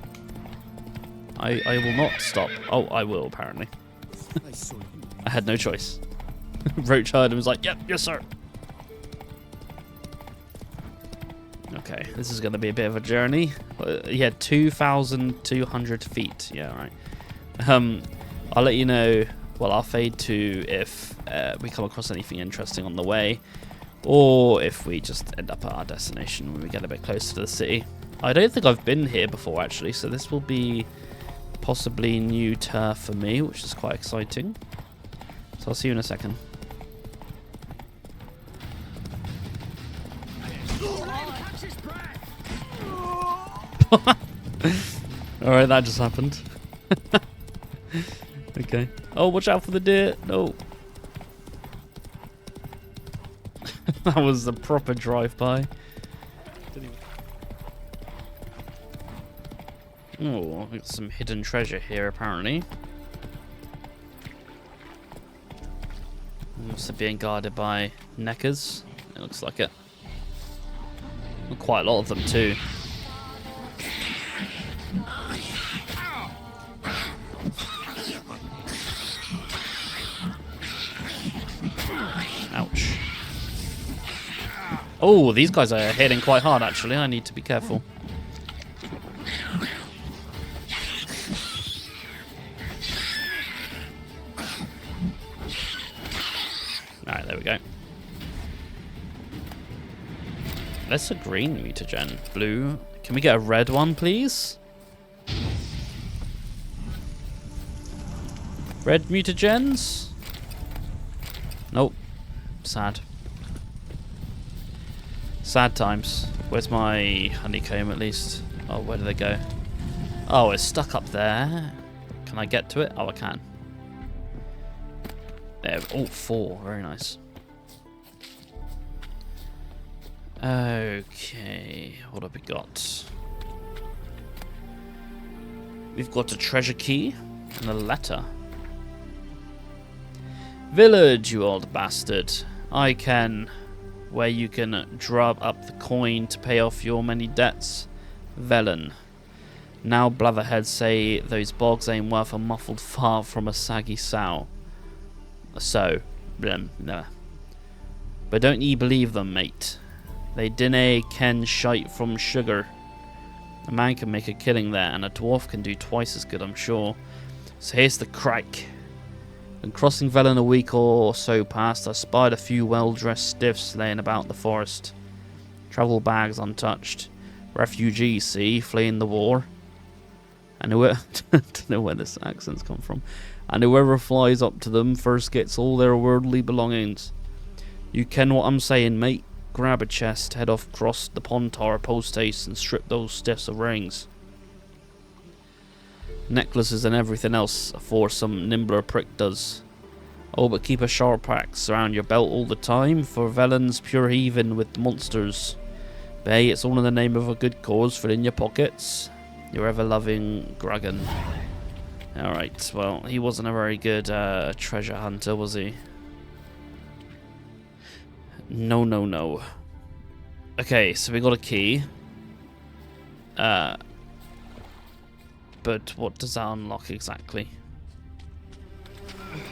I will not stop. Oh, I will, apparently. I saw you. I had no choice. Roach heard and was like, yep, yes, sir. Okay, this is going to be a bit of a journey. Yeah, 2,200 feet. Yeah, right. I'll let you know. Well, I'll fade to if we come across anything interesting on the way, or if we just end up at our destination when we get a bit closer to the city. I don't think I've been here before, actually, so this will be possibly new turf for me, which is quite exciting. So I'll see you in a second. Alright, that just happened. Okay. Oh, watch out for the deer. No. That was a proper drive-by. Oh, got some hidden treasure here, apparently. Also being guarded by neckers. It looks like it. Quite a lot of them, too. Ouch. Oh, these guys are hitting quite hard, actually. I need to be careful. Alright, there we go. That's a green mutagen. Blue. Can we get a red one, please? Red mutagens? Nope. Sad. Sad times. Where's my honeycomb, at least? Oh, where do they go? Oh, it's stuck up there. Can I get to it? Oh, I can. There. Oh, 4. Very nice. Okay. What have we got? We've got a treasure key and a letter. Village, you old bastard. I can. Where you can drub up the coin to pay off your many debts. Velen. Now blatherheads say those bogs ain't worth a muffled fart from a saggy sow. So, no. But don't ye believe them, mate. They dinna ken shite from sugar. A man can make a killing there, and a dwarf can do twice as good, I'm sure. So here's the crack. When crossing Velen a week or so past, I spied a few well-dressed stiffs laying about the forest. Travel bags untouched. Refugees, see, fleeing the war. And whoever don't know where this accent's come from. And whoever flies up to them first gets all their worldly belongings. You ken what I'm saying, mate. Grab a chest, head off across the pond to our post haste, and strip those stiffs of rings. Necklaces and everything else for some nimbler prick does. Oh, but keep a sharp axe around your belt all the time, for Velen's pure heathen with monsters. But hey, it's all in the name of a good cause, fill in your pockets. Your ever-loving Gragan. Alright, well, he wasn't a very good treasure hunter, was he? No, no, no. Okay, so we got a key. But what does that unlock exactly?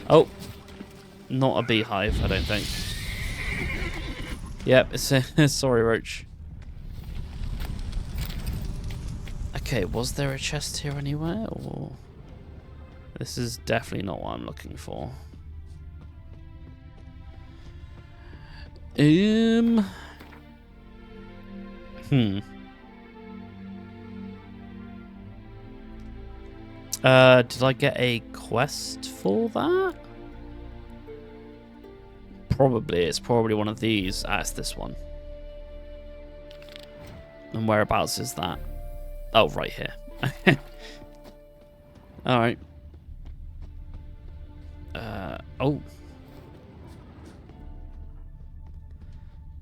Oh. Not a beehive, I don't think. Yep, it's a... sorry, Roach. Okay, was there a chest here anywhere? Or... this is definitely not what I'm looking for. Did I get a quest for that? Probably. It's probably one of these. Ah, it's this one. And whereabouts is that? Oh, right here. Alright. Oh.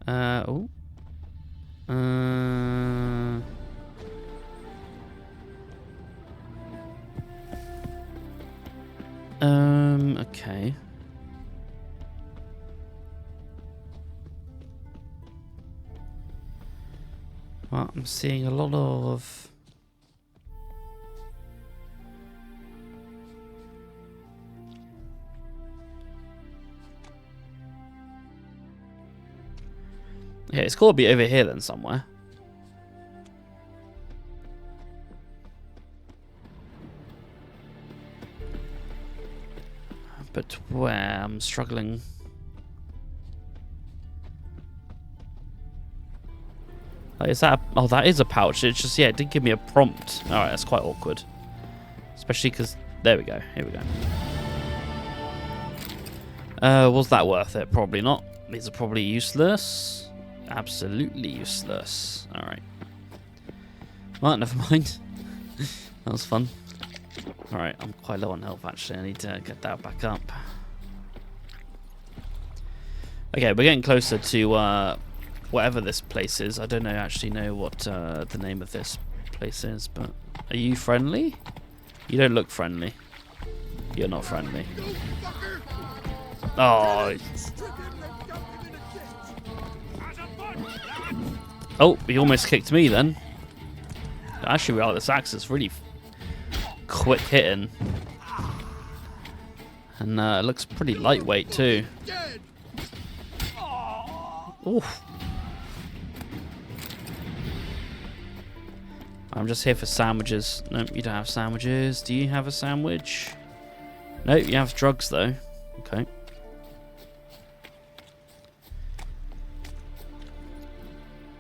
Oh. Okay. Well, I'm seeing a lot of... yeah, it's got to be over here then somewhere. But where? I'm struggling. Is that a, oh, that is a pouch. It's just, yeah, it did give me a prompt. Alright, that's quite awkward. Especially because, there we go. Here we go. Was that worth it? Probably not. These are probably useless. Absolutely useless. Alright. Well, never mind. That was fun. Alright, I'm quite low on health actually. I need to get that back up. Okay, we're getting closer to whatever this place is. I don't actually know what the name of this place is, but are you friendly? You don't look friendly. You're not friendly. Oh. Oh, he almost kicked me then. Actually, this axe is really quick hitting. And it looks pretty lightweight too. Oof. I'm just here for sandwiches. Nope, you don't have sandwiches. Do you have a sandwich? Nope, you have drugs though. Okay.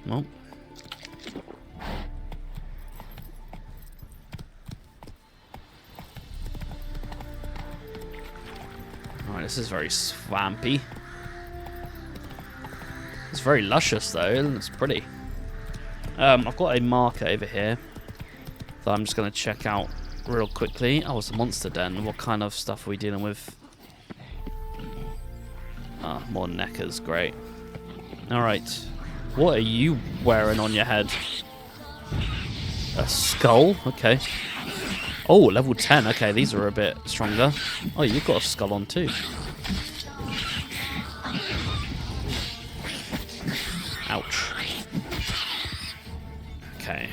Well. Alright, this is very swampy. It's very luscious though, it's pretty. I've got a marker over here that I'm just going to check out real quickly. Oh, it's a monster den. What kind of stuff are we dealing with? Ah, more neckers. Great. Alright. What are you wearing on your head? A skull? Okay. Oh, level 10. Okay, these are a bit stronger. Oh, you've got a skull on too. Ouch. Okay.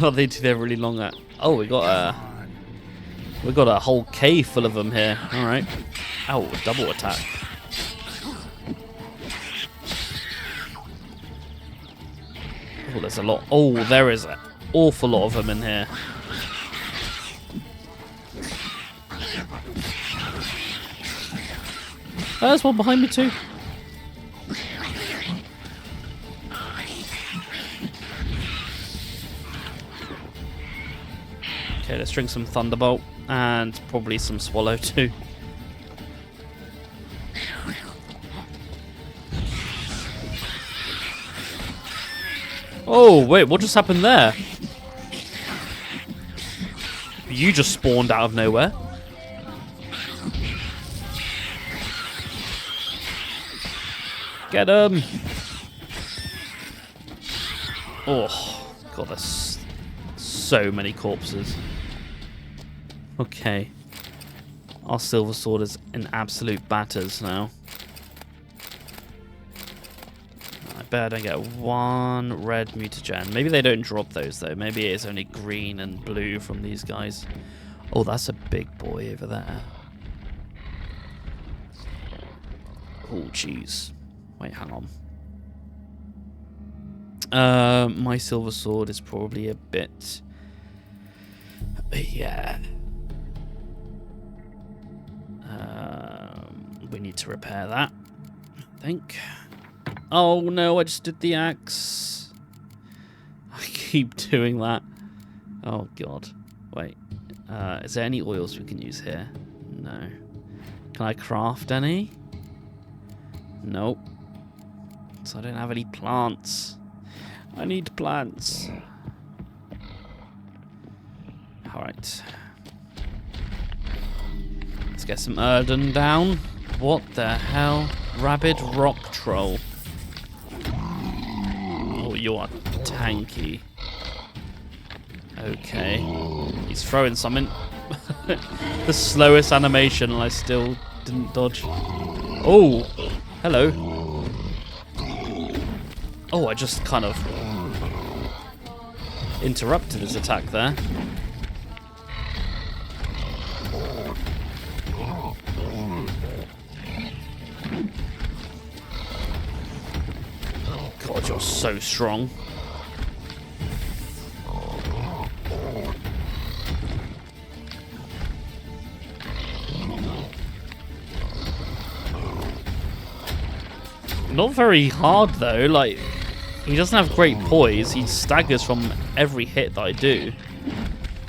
Oh, they're really long. Oh, we got a whole cave full of them here. All right. Ow, double attack. Oh, there's a lot. Oh, there is an awful lot of them in here. Oh, there's one behind me too. Okay, let's drink some Thunderbolt and probably some Swallow too. Oh, wait, what just happened there? You just spawned out of nowhere. Get him! Oh, God, there's so many corpses. Okay. Our silver sword is in absolute batters now. I bet I don't get one red mutagen. Maybe they don't drop those though. Maybe it's only green and blue from these guys. Oh, that's a big boy over there. Oh, jeez. Wait, hang on. My silver sword is probably a bit... Yeah. We need to repair that, I think. Oh no, I just did the axe. I keep doing that. Oh god. Wait. Is there any oils we can use here? No. Can I craft any? Nope. So I don't have any plants. I need plants. Alright. Let's get some Erden down. What the hell? Rabid rock troll. Oh, you are tanky. Okay. He's throwing something. The slowest animation and I still didn't dodge. Oh, hello. Oh, I just kind of interrupted his attack there. God, you're so strong. Not very hard though, like, he doesn't have great poise, he staggers from every hit that I do,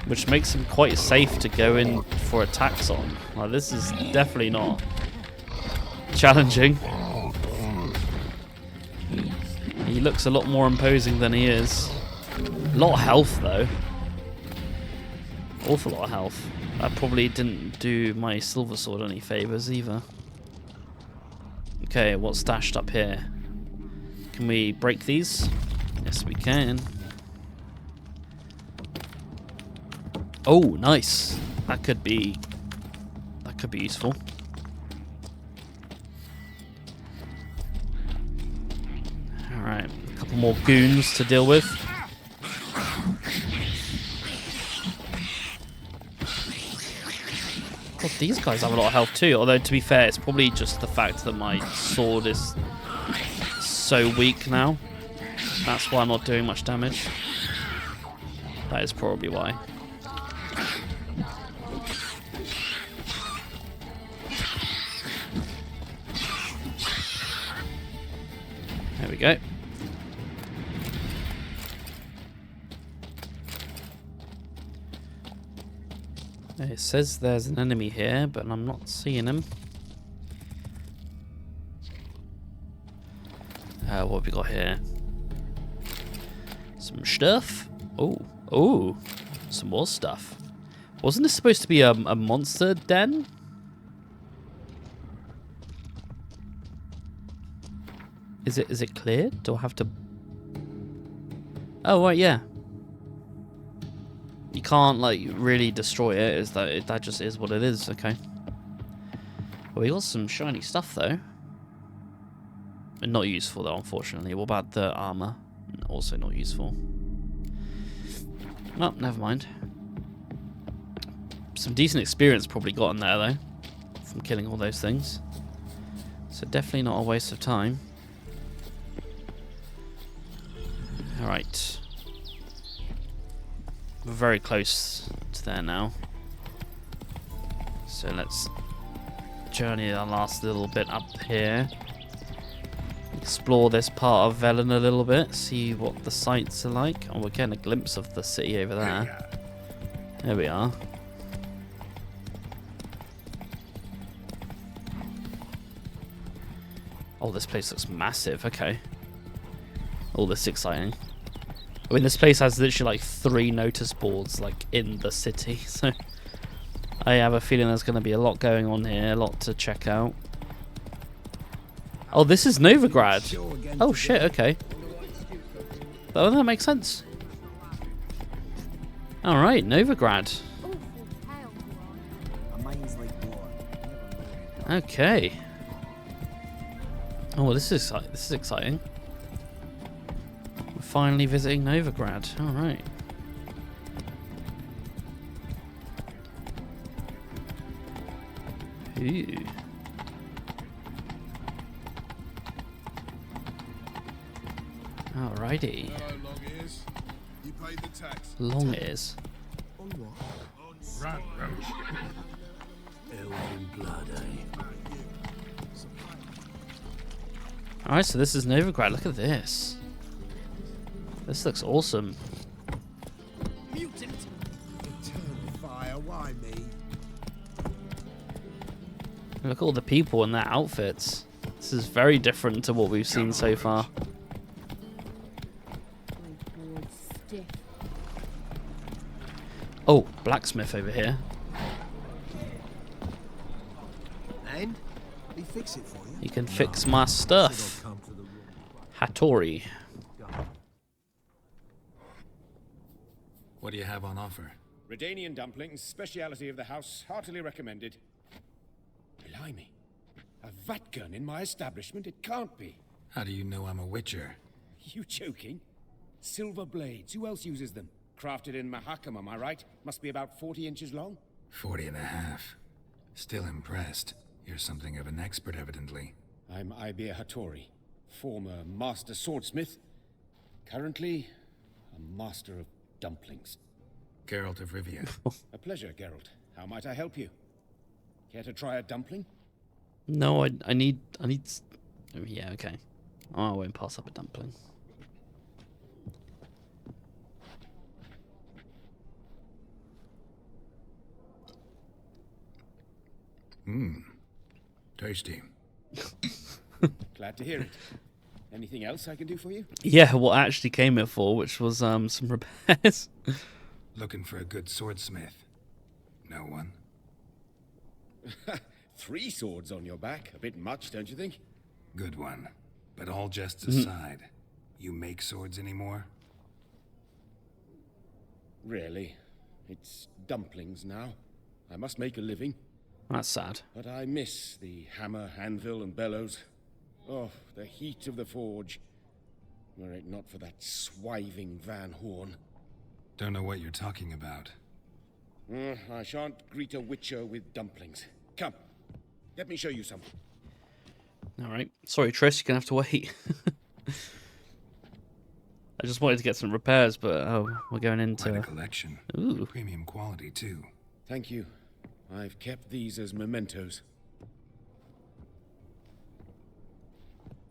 which makes him quite safe to go in for attacks on. Like, this is definitely not challenging. He looks a lot more imposing than he is. A lot of health though. Awful lot of health. That probably didn't do my silver sword any favours either. Okay, what's stashed up here? Can we break these? Yes, we can. Oh, nice. That could be useful. Alright, a couple more goons to deal with. God, these guys have a lot of health too, although to be fair, it's probably just the fact that my sword is so weak now. That's why I'm not doing much damage. That is probably why. There we go. It says there's an enemy here, but I'm not seeing him. What have we got here? Some stuff. Oh, some more stuff. Wasn't this supposed to be a monster den? Is it cleared? Do I have to? Oh right, yeah. You can't like really destroy it. Is that just is what it is? Okay. Well, we got some shiny stuff though. Not useful though, unfortunately. What about the armor? Also not useful. Well, never mind. Some decent experience probably gotten there though, from killing all those things. So definitely not a waste of time. Alright. We're very close to there now. So let's journey our last little bit up here. Explore this part of Velen a little bit, see what the sights are like. Oh, we're getting a glimpse of the city over there. There we are. Oh, this place looks massive. Okay. Oh, this is exciting. I mean, this place has literally like 3 notice boards like in the city, so I have a feeling there's going to be a lot going on here, a lot to check out. Oh, this is Novigrad. Oh shit, okay. Oh, that makes sense. Alright, Novigrad. Okay. Oh, well, this is exciting. We're finally visiting Novigrad. Alright. Ooh. Alrighty. Long ears. Rat roast. Elven blood, eh? Alright, so this is Novigrad. Look at this. This looks awesome. Mutant! Eternal fire, why me? Look at all the people in their outfits. This is very different to what we've seen so far. Oh, blacksmith over here. And? He fix it for you? He can fix my stuff. Hattori. What do you have on offer? Redanian dumplings, speciality of the house, heartily recommended. Blimey. A vat gun in my establishment? It can't be. How do you know I'm a witcher? You joking? Silver blades, who else uses them? Crafted in Mahakam, am I right? Must be about 40 inches long? 40 and a half. Still impressed. You're something of an expert, evidently. I'm Ibir Hattori, former master swordsmith. Currently, a master of dumplings. Geralt of Rivia. A pleasure, Geralt. How might I help you? Care to try a dumpling? No, I need... Oh, yeah, okay. Oh, I won't pass up a dumpling. Mmm. Tasty. Glad to hear it. Anything else I can do for you? Yeah, what I actually came here for, which was some repairs. Looking for a good swordsmith. No one? 3 swords on your back. A bit much, don't you think? Good one. But all jests aside, you make swords anymore? Really? It's dumplings now. I must make a living. That's sad. But I miss the hammer, anvil, and bellows. Oh, the heat of the forge. Were it not for that swiving Van Horn. Don't know what you're talking about. I shan't greet a witcher with dumplings. Come, let me show you some. Alright. Sorry, Trish, you're going to have to wait. I just wanted to get some repairs, but we're going into... Quite a collection. Ooh. Premium quality, too. Thank you. I've kept these as mementos.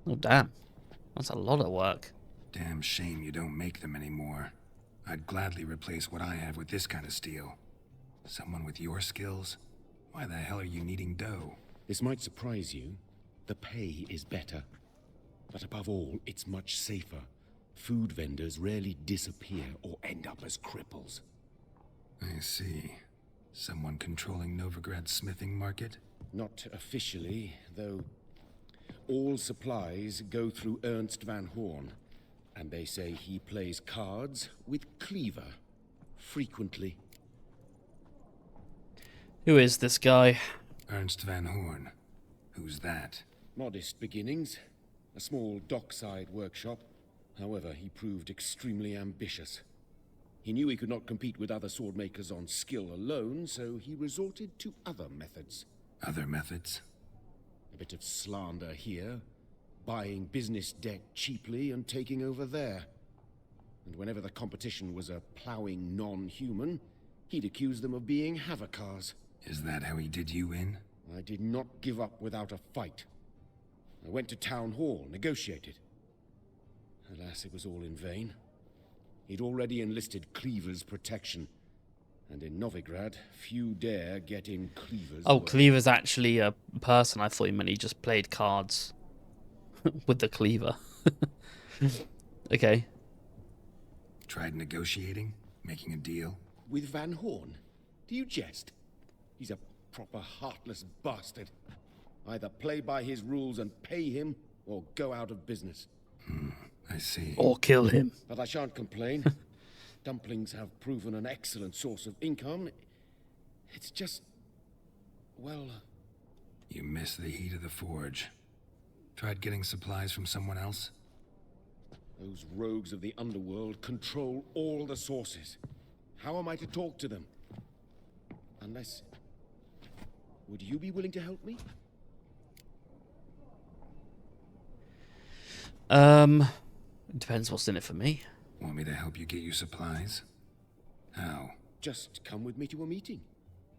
Oh, damn. That's a lot of work. Damn shame you don't make them anymore. I'd gladly replace what I have with this kind of steel. Someone with your skills? Why the hell are you needing dough? This might surprise you. The pay is better. But above all, it's much safer. Food vendors rarely disappear or end up as cripples. I see. Someone controlling Novigrad's smithing market? Not officially, though all supplies go through Ernst Van Horn. And they say he plays cards with Cleaver. Frequently. Who is this guy? Ernst Van Horn. Who's that? Modest beginnings. A small dockside workshop. However, he proved extremely ambitious. He knew he could not compete with other swordmakers on skill alone, so he resorted to other methods. Other methods? A bit of slander here, buying business debt cheaply and taking over there. And whenever the competition was a ploughing non-human, he'd accuse them of being Havocars. Is that how he did you in? I did not give up without a fight. I went to Town Hall, negotiated. Alas, it was all in vain. He'd already enlisted Cleaver's protection. And in Novigrad, few dare get in Cleaver's Oh, way. Cleaver's actually a person. I thought he meant he just played cards with the cleaver. Okay. Tried negotiating? Making a deal? With Van Horn? Do you jest? He's a proper heartless bastard. Either play by his rules and pay him, or go out of business. I see. Or kill him. But I shan't complain. Dumplings have proven an excellent source of income. It's just... well... You miss the heat of the forge. Tried getting supplies from someone else? Those rogues of the underworld control all the sources. How am I to talk to them? Unless... would you be willing to help me? It depends what's in it for me. Want me to help you get you supplies? How? Just come with me to a meeting.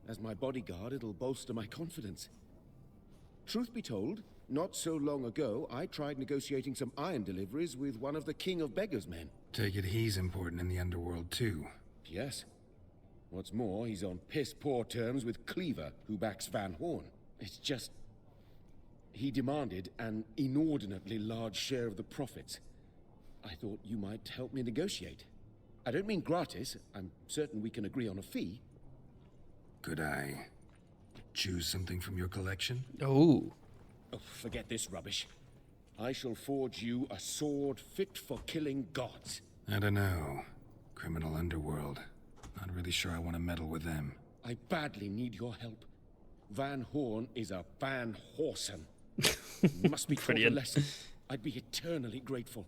As my bodyguard, it'll bolster my confidence. Truth be told, not so long ago, I tried negotiating some iron deliveries with one of the King of Beggars' men. Take it he's important in the underworld too. Yes. What's more, he's on piss-poor terms with Cleaver, who backs Van Horn. It's just... he demanded an inordinately large share of the profits. I thought you might help me negotiate. I don't mean gratis. I'm certain we can agree on a fee. Could I choose something from your collection? Oh. Oh, forget this rubbish. I shall forge you a sword fit for killing gods. I don't know. Criminal underworld. Not really sure I want to meddle with them. I badly need your help. Van Horn is a Van Horsen. Must be taught a Brilliant. lesson. I'd be eternally grateful.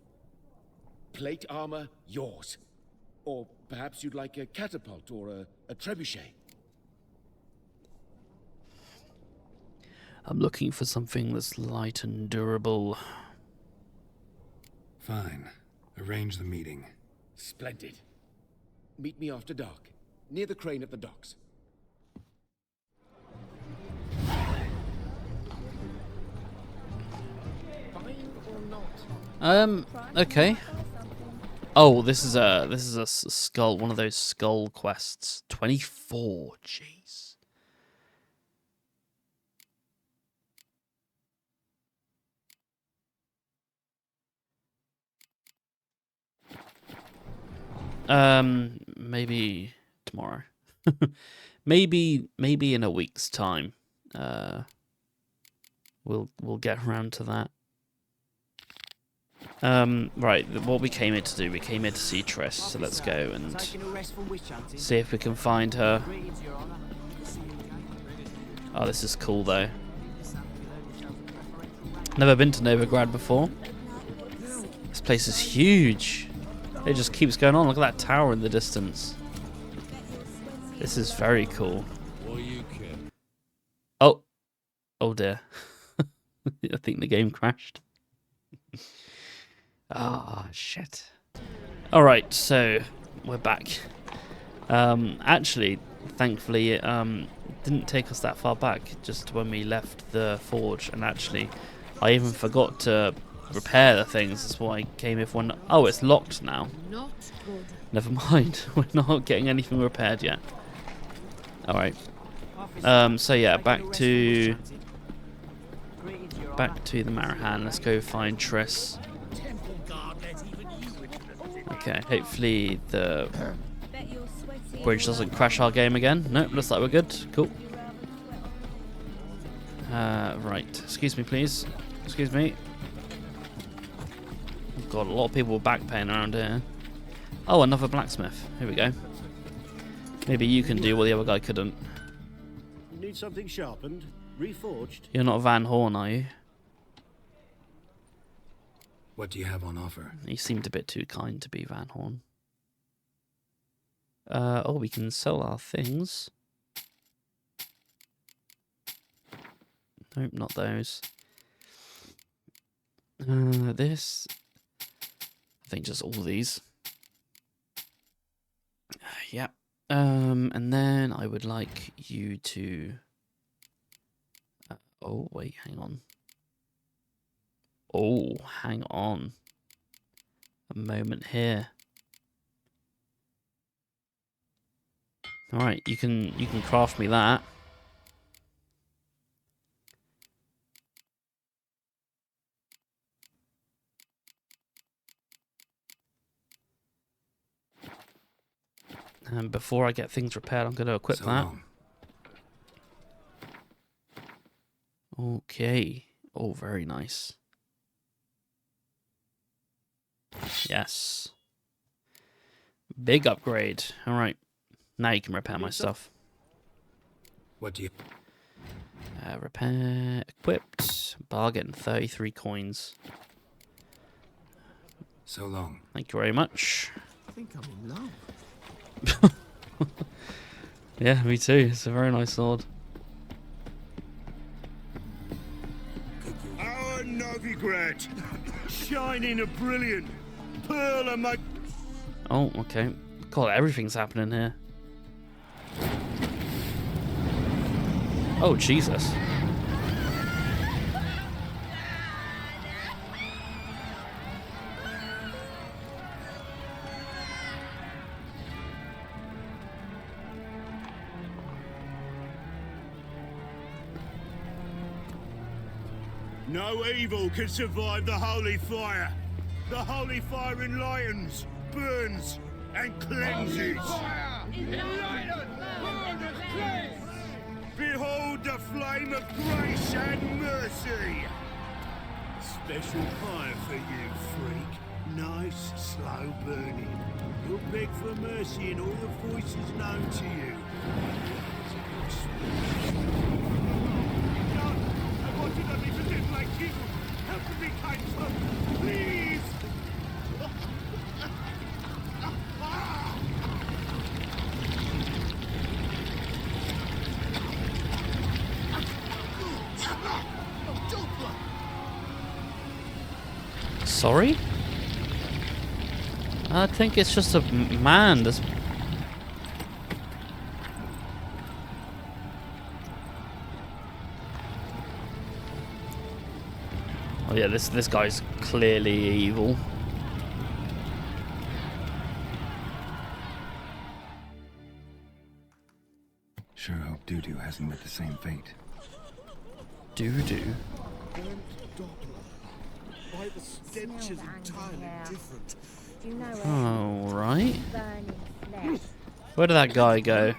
Plate armor, yours. Or perhaps you'd like a catapult or a trebuchet. I'm looking for something that's light and durable. Fine. Arrange the meeting. Splendid. Meet me after dark, near the crane at the docks. Okay. Oh, this is a skull, one of those skull quests. 24, jeez. Maybe tomorrow. maybe in a week's time. We'll get around to that. Right, what we came here to do, we came here to see Triss, so let's go and see if we can find her. Oh, this is cool though. Never been to Novigrad before. This place is huge. It just keeps going on. Look at that tower in the distance. This is very cool. Oh. Oh dear. I think the game crashed. Ah, shit. Alright, so we're back. Actually, thankfully, it didn't take us that far back, just when we left the forge, and actually, I even forgot to repair the things. That's why I came here for one. Oh, it's locked now. Not good. Never mind, we're not getting anything repaired yet. Alright. So yeah, back to the Marahan. Let's go find Triss. Okay, hopefully the bridge doesn't crash our game again. Nope, looks like we're good. Cool. Right. Excuse me, please. Excuse me. Oh God, a lot of people with back pain around here. Oh, another blacksmith. Here we go. Maybe you can do what the other guy couldn't. Need something sharpened? Reforged? You're not Van Horn, are you? What do you have on offer? He seemed a bit too kind to be Van Horn. Oh, we can sell our things. Nope, not those. This. I think just all these. Yep. And then I would like you to... oh, wait, hang on. Oh, hang on. A moment here. All right, you can craft me that. And before I get things repaired, I'm going to equip So that. long. Okay. Oh, very nice. Yes. Big upgrade. All right. Now you can repair my stuff. What do you... Repair. Equipped. Bargain. 33 coins. So long. Thank you very much. I think I'm in love. Yeah, me too. It's a very nice sword. Our Novigrad, shining a brilliant pearl of my... Oh, okay. God, everything's happening here. Oh, Jesus. No evil can survive the holy fire. The holy fire enlightens, burns, and cleanses. Behold the flame of grace and mercy. Special fire for you, freak. Nice, slow burning. You'll beg for mercy in all the voices known to you. I wanted only to live like you. Help me, kind sir. Please! Sorry? I think it's just a man. This. Oh yeah, this guy's clearly evil. Sure hope Doo-Doo hasn't met the same fate. Doo-doo. Why the stench is entirely different. All right. Where did that guy go?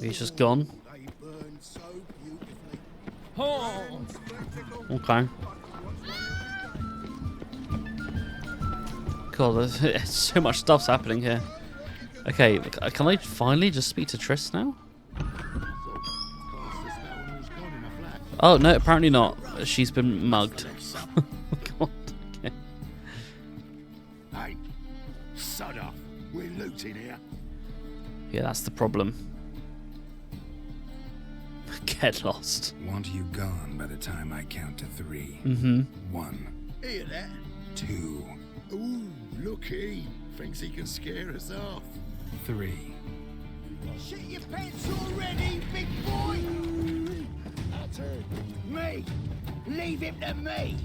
He's just gone. They burn so beautifully. Okay. Cool. There's so much stuff's happening here. Okay, can I finally just speak to Triss now? Oh no, apparently not. She's been mugged. God. Okay. Hey, sod off. We're looting here. Yeah, that's the problem. Get lost. Want you gone by the time I count to 3. Mm-hmm. 1, Hear that? 2, Ooh, looky. Thinks he can scare us off. 3. Shit your pants already, big boy! Me! Leave him to me!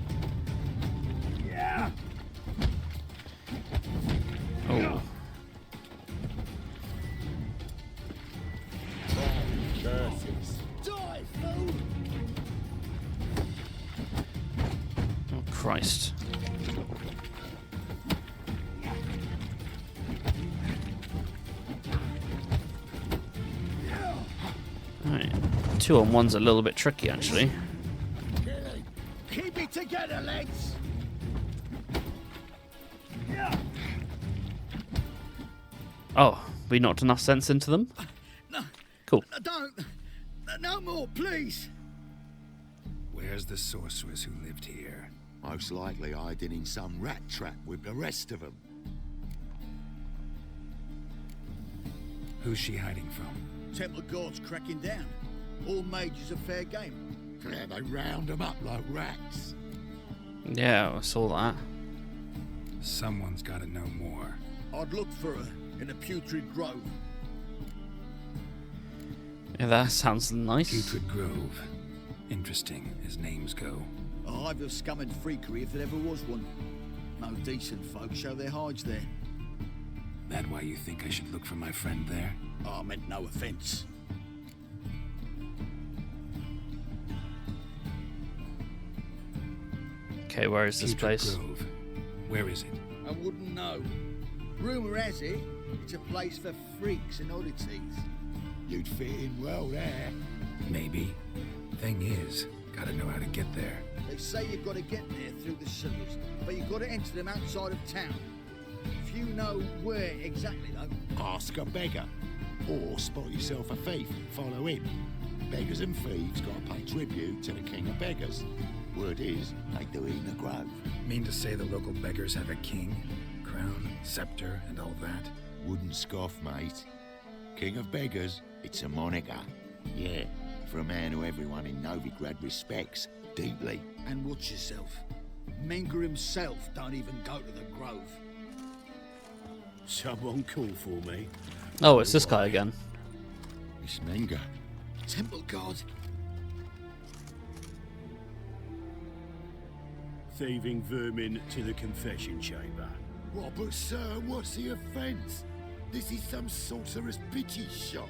Yeah! Oh. Die, fool! Oh, Christ. Alright. 2-on-1's a little bit tricky, actually. Keep it together, lads! Oh, we knocked enough sense into them? No, Cool. don't! No more, please! Where's the sorceress who lived here? Most likely hiding in some rat trap with the rest of them. Who's she hiding from? Temple God's cracking down. All mages are fair game. Yeah, they round them up like rats. Yeah, I saw that. Someone's gotta know more. I'd look for her in a putrid grove. Yeah, that sounds nice. Putrid Grove. Interesting, as names go. A hive of scum and freakery if there ever was one. No decent folk show their hides there. That why you think I should look for my friend there? I meant no offence. Okay, where is this Putrid place? Grove. Where is it? I wouldn't know. Rumour has it, it's a place for freaks and oddities. You'd fit in well there. Maybe. Thing is, gotta know how to get there. They say you've got to get there through the sewers, but you've got to enter them outside of town. If you know where exactly, though. Ask a beggar. Or spot yourself a thief, follow him. Beggars and thieves gotta pay tribute to the king of beggars. Word is, they do it in the grove. Mean to say the local beggars have a king, crown, scepter, and all that? Wouldn't scoff, mate. King of beggars, it's a moniker. Yeah, for a man who everyone in Novigrad respects deeply. And watch yourself. Menger himself don't even go to the grove. Someone call for me. Oh, it's this guy again. It's Menger. Temple guard. Thieving vermin to the confession chamber. What, but sir, what's the offence? This is some sorcerer's pity shop.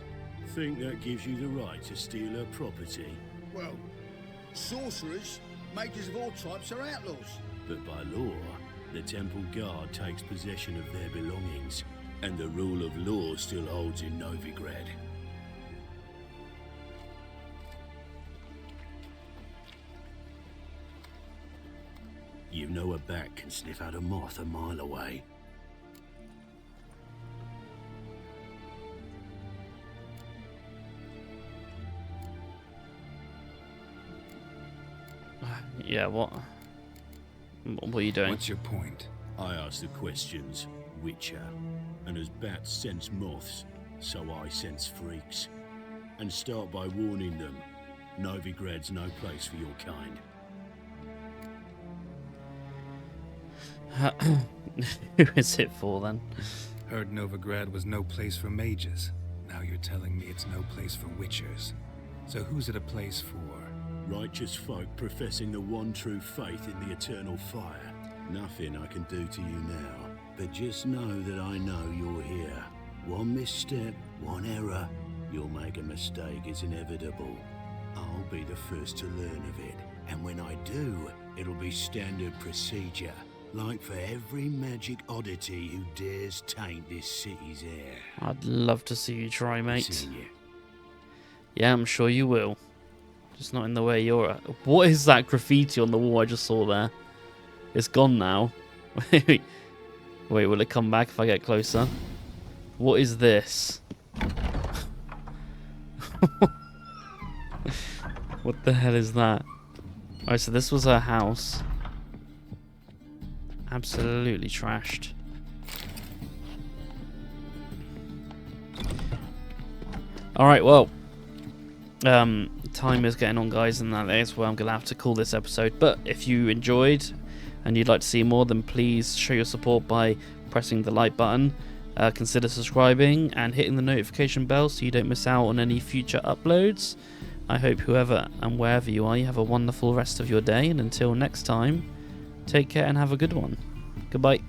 Think that gives you the right to steal her property? Well, sorcerers, mages of all types are outlaws. But by law, the temple guard takes possession of their belongings, and the rule of law still holds in Novigrad. You know a bat can sniff out a moth a mile away. Yeah, what? What are you doing? What's your point? I ask the questions, Witcher, and as bats sense moths, so I sense freaks. And start by warning them, Novigrad's no place for your kind. Who is it for then? Heard Novigrad was no place for mages. Now you're telling me it's no place for witchers. So who's it a place for? Righteous folk professing the one true faith in the eternal fire. Nothing I can do to you now, but just know that I know you're here. One misstep, one error, you'll make a mistake, it's inevitable. I'll be the first to learn of it, and when I do, it'll be standard procedure. Like for every magic oddity who dares taint this city's air. I'd love to see you try, mate. Seen you. Yeah, I'm sure you will. Just not in the way you're at. What is that graffiti on the wall I just saw there? It's gone now. Wait, will it come back if I get closer? What is this? What the hell is that? Alright, so this was her house. Absolutely trashed. Alright, well. Time is getting on, guys, and that is where I'm going to have to call this episode. But if you enjoyed and you'd like to see more, then please show your support by pressing the like button. Consider subscribing and hitting the notification bell so you don't miss out on any future uploads. I hope whoever and wherever you are, you have a wonderful rest of your day. And until next time, take care and have a good one. Goodbye.